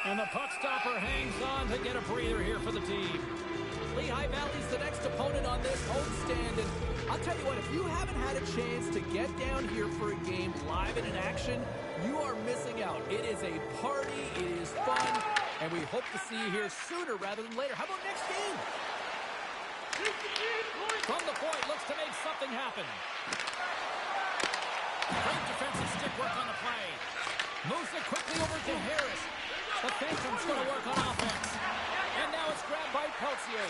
And the puck stopper hangs on to get a breather here for the team. Lehigh Valley's the next opponent on this homestand. And I'll tell you what, if you haven't had a chance to get down here for a game live and in action, you are missing out. It is a party. It is fun. And we hope to see you here sooner rather than later. How about next game? From the point, looks to make something happen. Great defensive stick work on the play. Moves it quickly over to Harris. The Phantoms going to work on offense. And now it's grabbed by Peltier.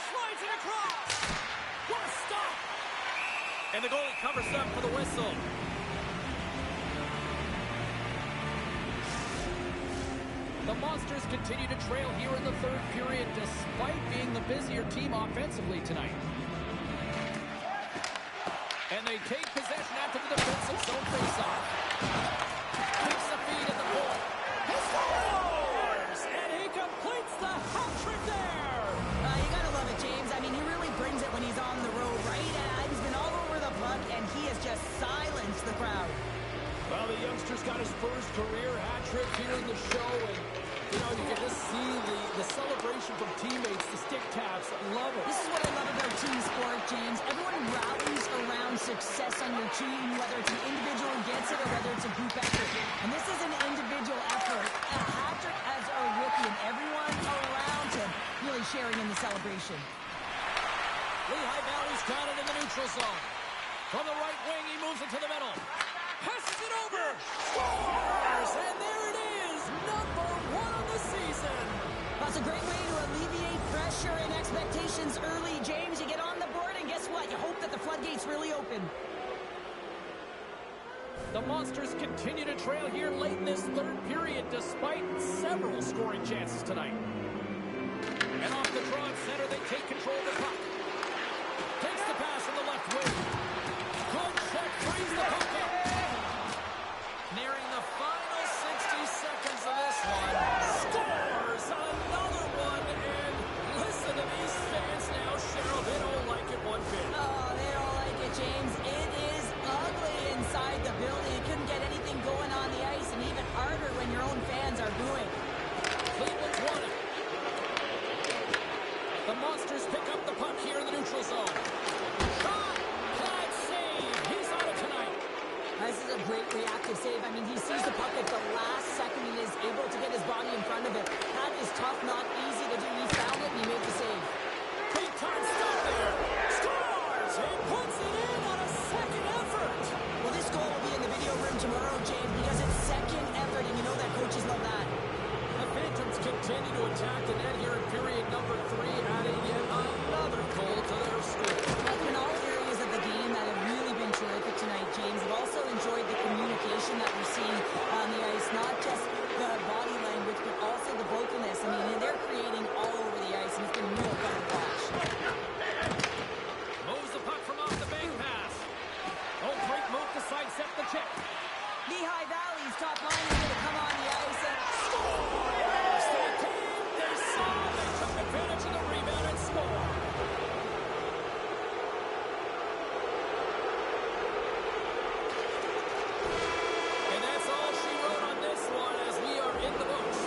Slides it across. What a stop. And the goalie covers up for the whistle. The Monsters continue to trail here in the third period despite being the busier team offensively tonight. And they take possession after the defensive zone faceoff. Takes the feed at the point. He scores! And he completes the hat trick there! You gotta love it, James. I mean, he really brings it when he's on the road, right? He's been all over the puck, and he has just silenced the crowd. Well, the youngster's got his first career hat trick here in the show, and you know, you can just see the celebration from teammates, the stick taps. Love it. This is what I love about team sport, James. Everyone rallies around success on your team, whether it's an individual who gets it or whether it's a group effort. And this is an individual effort. A hat trick as a rookie, and everyone around him really sharing in the celebration. Lehigh Valley's got it in the neutral zone. From the right wing, he moves it to the middle. Passes it over. Scores! And there it is. Number 1 on the season. That's a great way to alleviate pressure and expectations early, James. You get on the board, and guess what? You hope that the floodgates really open. The Monsters continue to trail here late in this third period despite several scoring chances tonight. And off the draw at center, they take control of the puck. Takes the pass from the left wing. Good check, frees the puck up. Nearing the final 60 seconds of this one. Scores another one, and listen to these fans now, Cheryl. They don't like it one bit. Oh, they don't like it, James. It is ugly inside the building. You couldn't get anything going on the ice, and even harder when your own fans are booing. Cleveland's won it. The Monsters pick up the puck here in the neutral zone. Shot! Glad save! He's on it tonight. This is a great reactive save. I mean, he sees the puck at the last second and is able to get his body in front of it. That is tough, not easy to do. He found it and he made the save. Big time stop there. Scores! He puts it in on a second effort. Well, this goal will be in the video room tomorrow, James, because it's second effort, and you know that coaches love that. The Phantoms continue to attack the net here in period number 3, adding yet another goal to their score. Like in all areas of the game that have really been terrific tonight, James. I've also enjoyed the communication that we're seeing on the ice, not just the body language, but also the vocalness. I mean, they're creating all over the ice, and it's been real fun to watch. Moves the puck Lehigh Valley's top line is going to come on the ice and score! Yes, they came, they saw, they took advantage of the rebound and scored. And that's all she wrote on this one as we are in the books.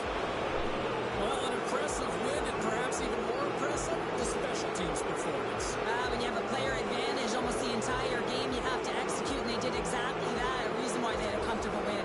Well, an impressive win and perhaps even more impressive, the special teams performance. When you have a player advantage almost the entire game, you have to execute, and they did exactly that. A reason why they had a comfortable win.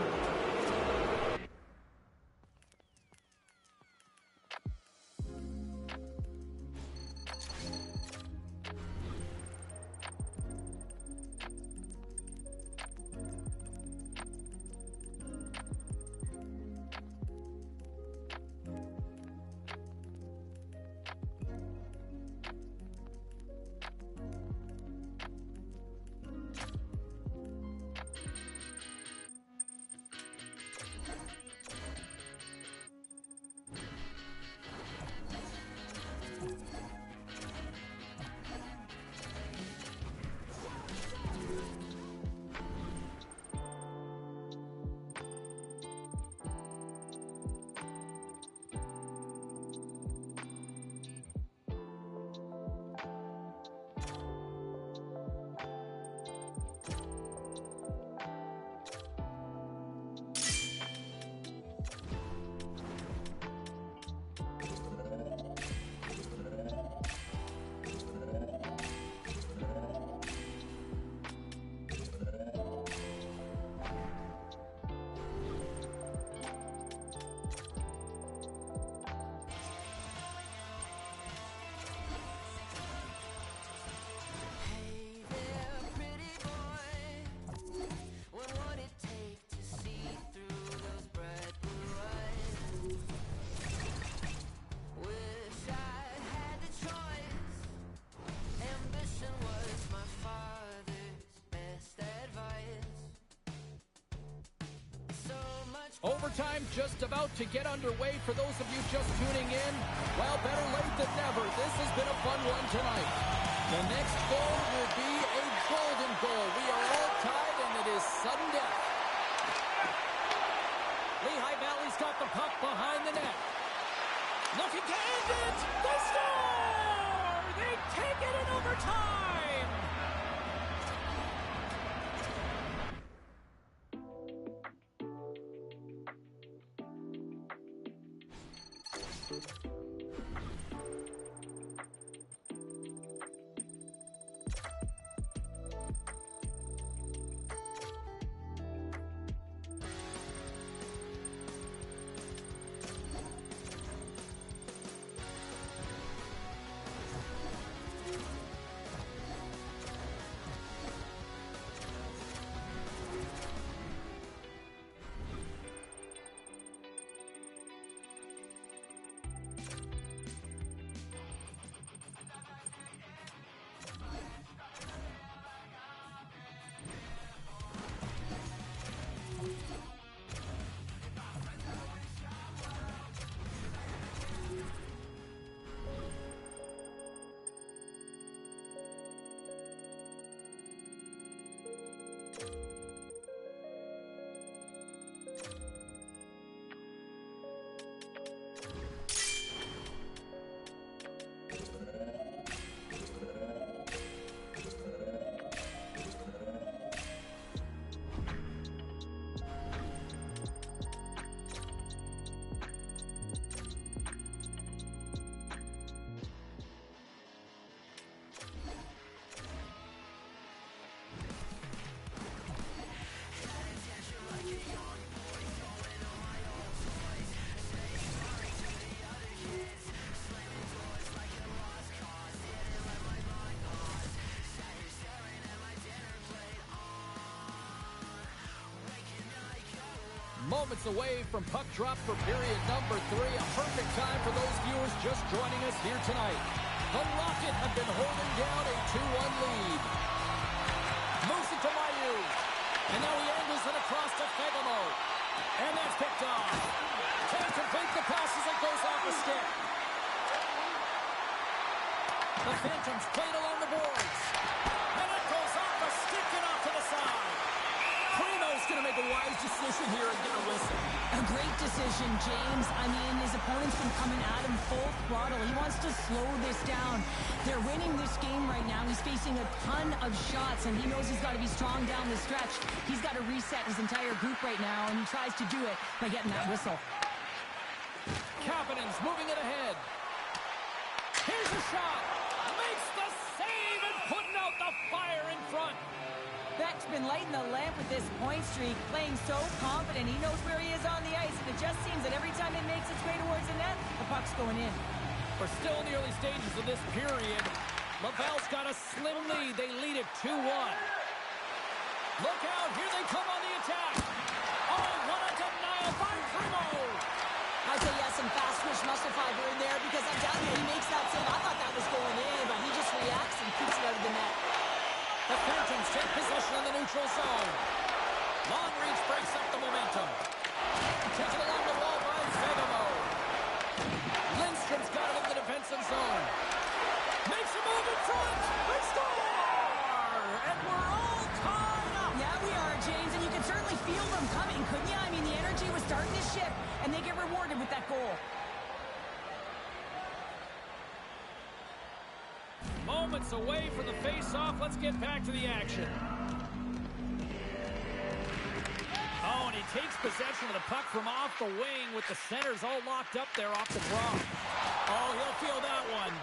Overtime just about to get underway for those of you just tuning in. Well, better late than never. This has been a fun one tonight. The next goal will be a golden goal. We are all tied, and it is sudden death. Lehigh Valley's got the puck behind the net. Looking to end it. They score! They take it in overtime! Moments away from puck drop for period number 3. A perfect time for those viewers just joining us here tonight. The Rocket have been holding down a 2-1 lead. Moves it to Mayu. And now he angles it across to Fegamo. And that's picked off. Can't complete the pass as it goes off a stick. The Phantoms played along the boards. And it goes off a stick and off to the side. Primo's going to make a wise decision here and get a whistle. A great decision, James. I mean, his opponent's been coming at him full throttle. He wants to slow this down. They're winning this game right now. He's facing a ton of shots, and he knows he's got to be strong down the stretch. He's got to reset his entire group right now, and he tries to do it by getting that whistle. Kapanen's moving it ahead. Here's a shot. Makes the save and putting out the fire in front. Beck's been lighting the lamp with this point streak, playing so confident. He knows where he is on the ice, and it just seems that every time it makes its way towards the net, the puck's going in. We're still in the early stages of this period. Laval's got a slim lead. They lead it 2-1. Look out. Here they come on the attack. Oh, what a denial by Primo. I say yes, some fast twitch muscle fiber in there, because I'm telling you, he makes that save. I thought that was going in, but he just reacts and keeps it out of the net. The Phantoms take possession in the neutral zone. Long reach breaks up the momentum. Taken along the wall by Fegamo. Lindstrom's got it in the defensive zone. Makes a move in front. They score! And we're all tied up. Yeah, we are, James, and you can certainly feel them coming, couldn't you? I mean, the energy was starting to shift, and they get rewarded with that goal. Moments away from the face-off. Let's get back to the action. Oh, and he takes possession of the puck from off the wing with the centers all locked up there off the draw. Oh, he'll feel that one.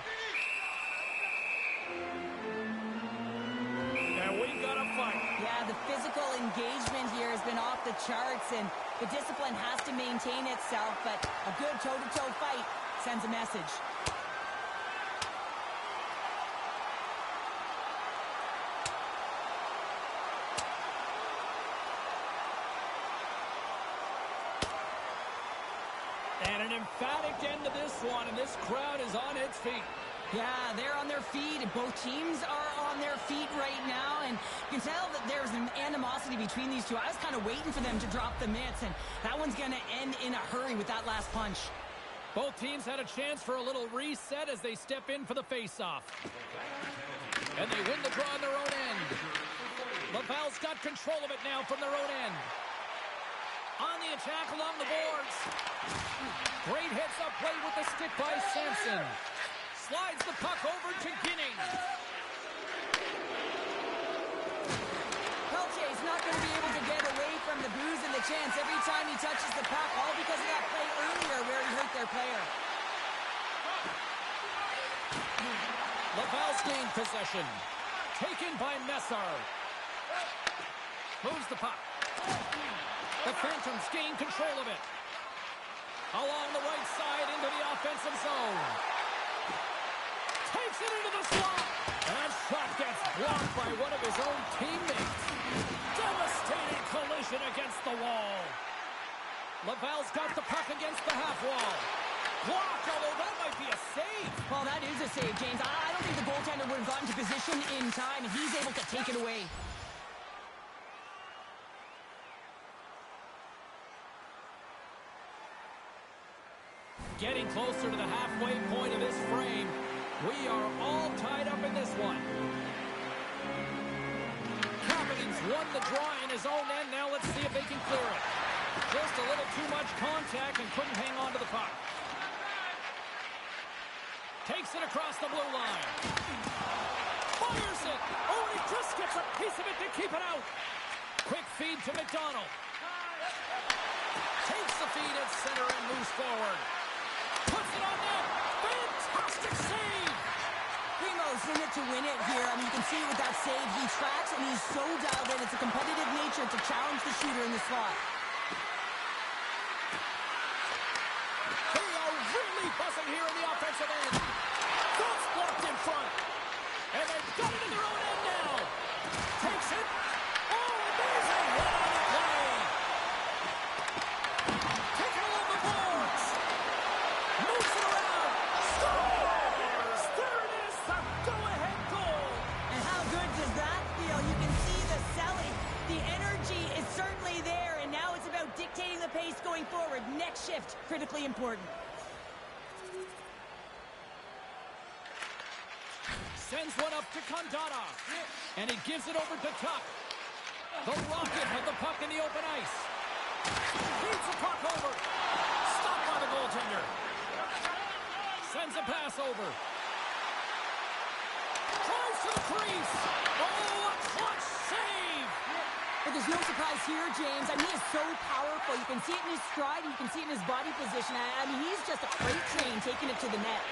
And we've got a fight. Yeah, the physical engagement here has been off the charts, and the discipline has to maintain itself, but a good toe-to-toe fight sends a message. And an emphatic end to this one, and this crowd is on its feet. Yeah, they're on their feet. Both teams are on their feet right now, and you can tell that there's an animosity between these two. I was kind of waiting for them to drop the mitts, and that one's going to end in a hurry with that last punch. Both teams had a chance for a little reset as they step in for the face-off. And they win the draw on their own end. Laval's got control of it now from their own end. On the attack along the boards. Great heads-up play with the stick by Sampson. Slides the puck over to Ginning. Peltier's not going to be able to get away from the booze and the chance every time he touches the puck, all because of that play earlier where he hurt their player. Laval's gained possession. Taken by Messar. Moves the puck. The Phantoms gain control of it. Along the right side into the offensive zone. Takes it into the slot. And that shot gets blocked by one of his own teammates. Devastating collision against the wall. Laval's got the puck against the half wall. Blocked, although that might be a save. Well, that is a save, James. I don't think the goaltender would have gotten to position in time, and he's able to take it away. Getting closer to the halfway point of this frame. We are all tied up in this one. Kapanen's won the draw in his own end. Now let's see if they can clear it. Just a little too much contact and couldn't hang on to the puck. Takes it across the blue line. Fires it. Oh, he just gets a piece of it to keep it out. Quick feed to McDonald. Takes the feed at center and moves forward. Puts it on net. Fantastic save. Primo's in it to win it here. I mean, you can see with that save, he tracks and he's so dialed in. It's a competitive nature to challenge the shooter in the slot. They are really buzzing here in the offensive end. That's blocked in front. And they've got it in their own end now. Takes it. Oh, amazing. What a play. Taking along the boards. Moves it around. Scores. There it is. The go-ahead goal. And how good does that feel? You can see the selling. The energy is certainly there, and now it's about dictating the pace going forward. Next shift, critically important. Sends one up to Condata. And he gives it over to Tuck. The Rocket with the puck in the open ice. Feeds the puck over. Stopped by the goaltender. Sends a pass over. Drives to the crease. Oh, a clutch save. But there's no surprise here, James. I mean, he is so powerful. You can see it in his stride, and you can see it in his body position. I mean, he's just a freight train taking it to the net.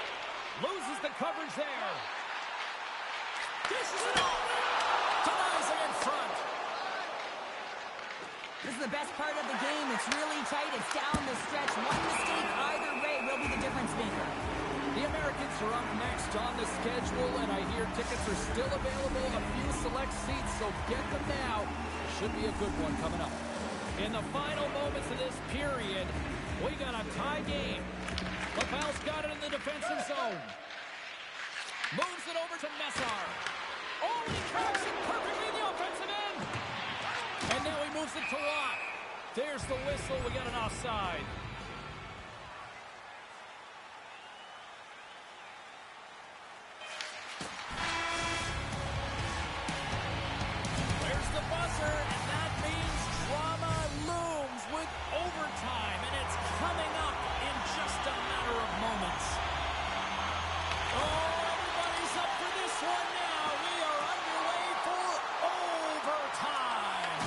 Loses the coverage there. Dishes it off. Denies it in front. This is the best part of the game. It's really tight. It's down the stretch. One mistake either way will be the difference maker. The Americans are up next on the schedule, and I hear tickets are still available. A few select seats, so get them now. Should be a good one coming up. In the final moments of this period, we got a tie game. LaPelle's got it in the defensive zone. Moves it over to Messar. Oh, he cracks it perfectly in the offensive end. And now he moves it to Rock. There's the whistle. We got an offside. There's the buzzer, and that means drama looms with overtime, and it's coming up in just a matter of moments. Oh, everybody's up for this one now. We are underway for overtime.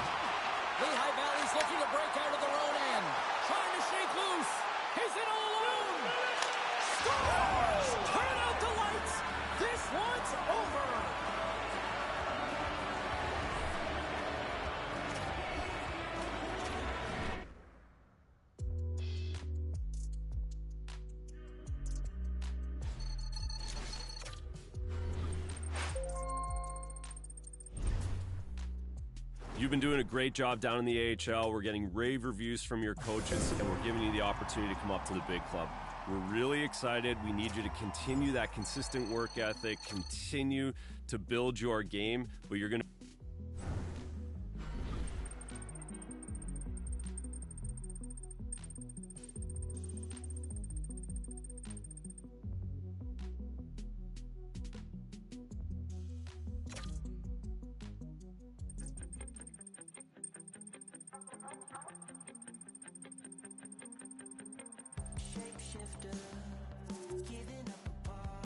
Lehigh Valley's looking to break out of their own end. Trying to shake loose. He's in all alone. Scores! Turn out the lights. This one's over. You've been doing a great job down in the AHL. We're getting rave reviews from your coaches, and we're giving you the opportunity to come up to the big club. We're really excited. We need you to continue that consistent work ethic, continue to build your game, but you're going to... Shapeshifter, giving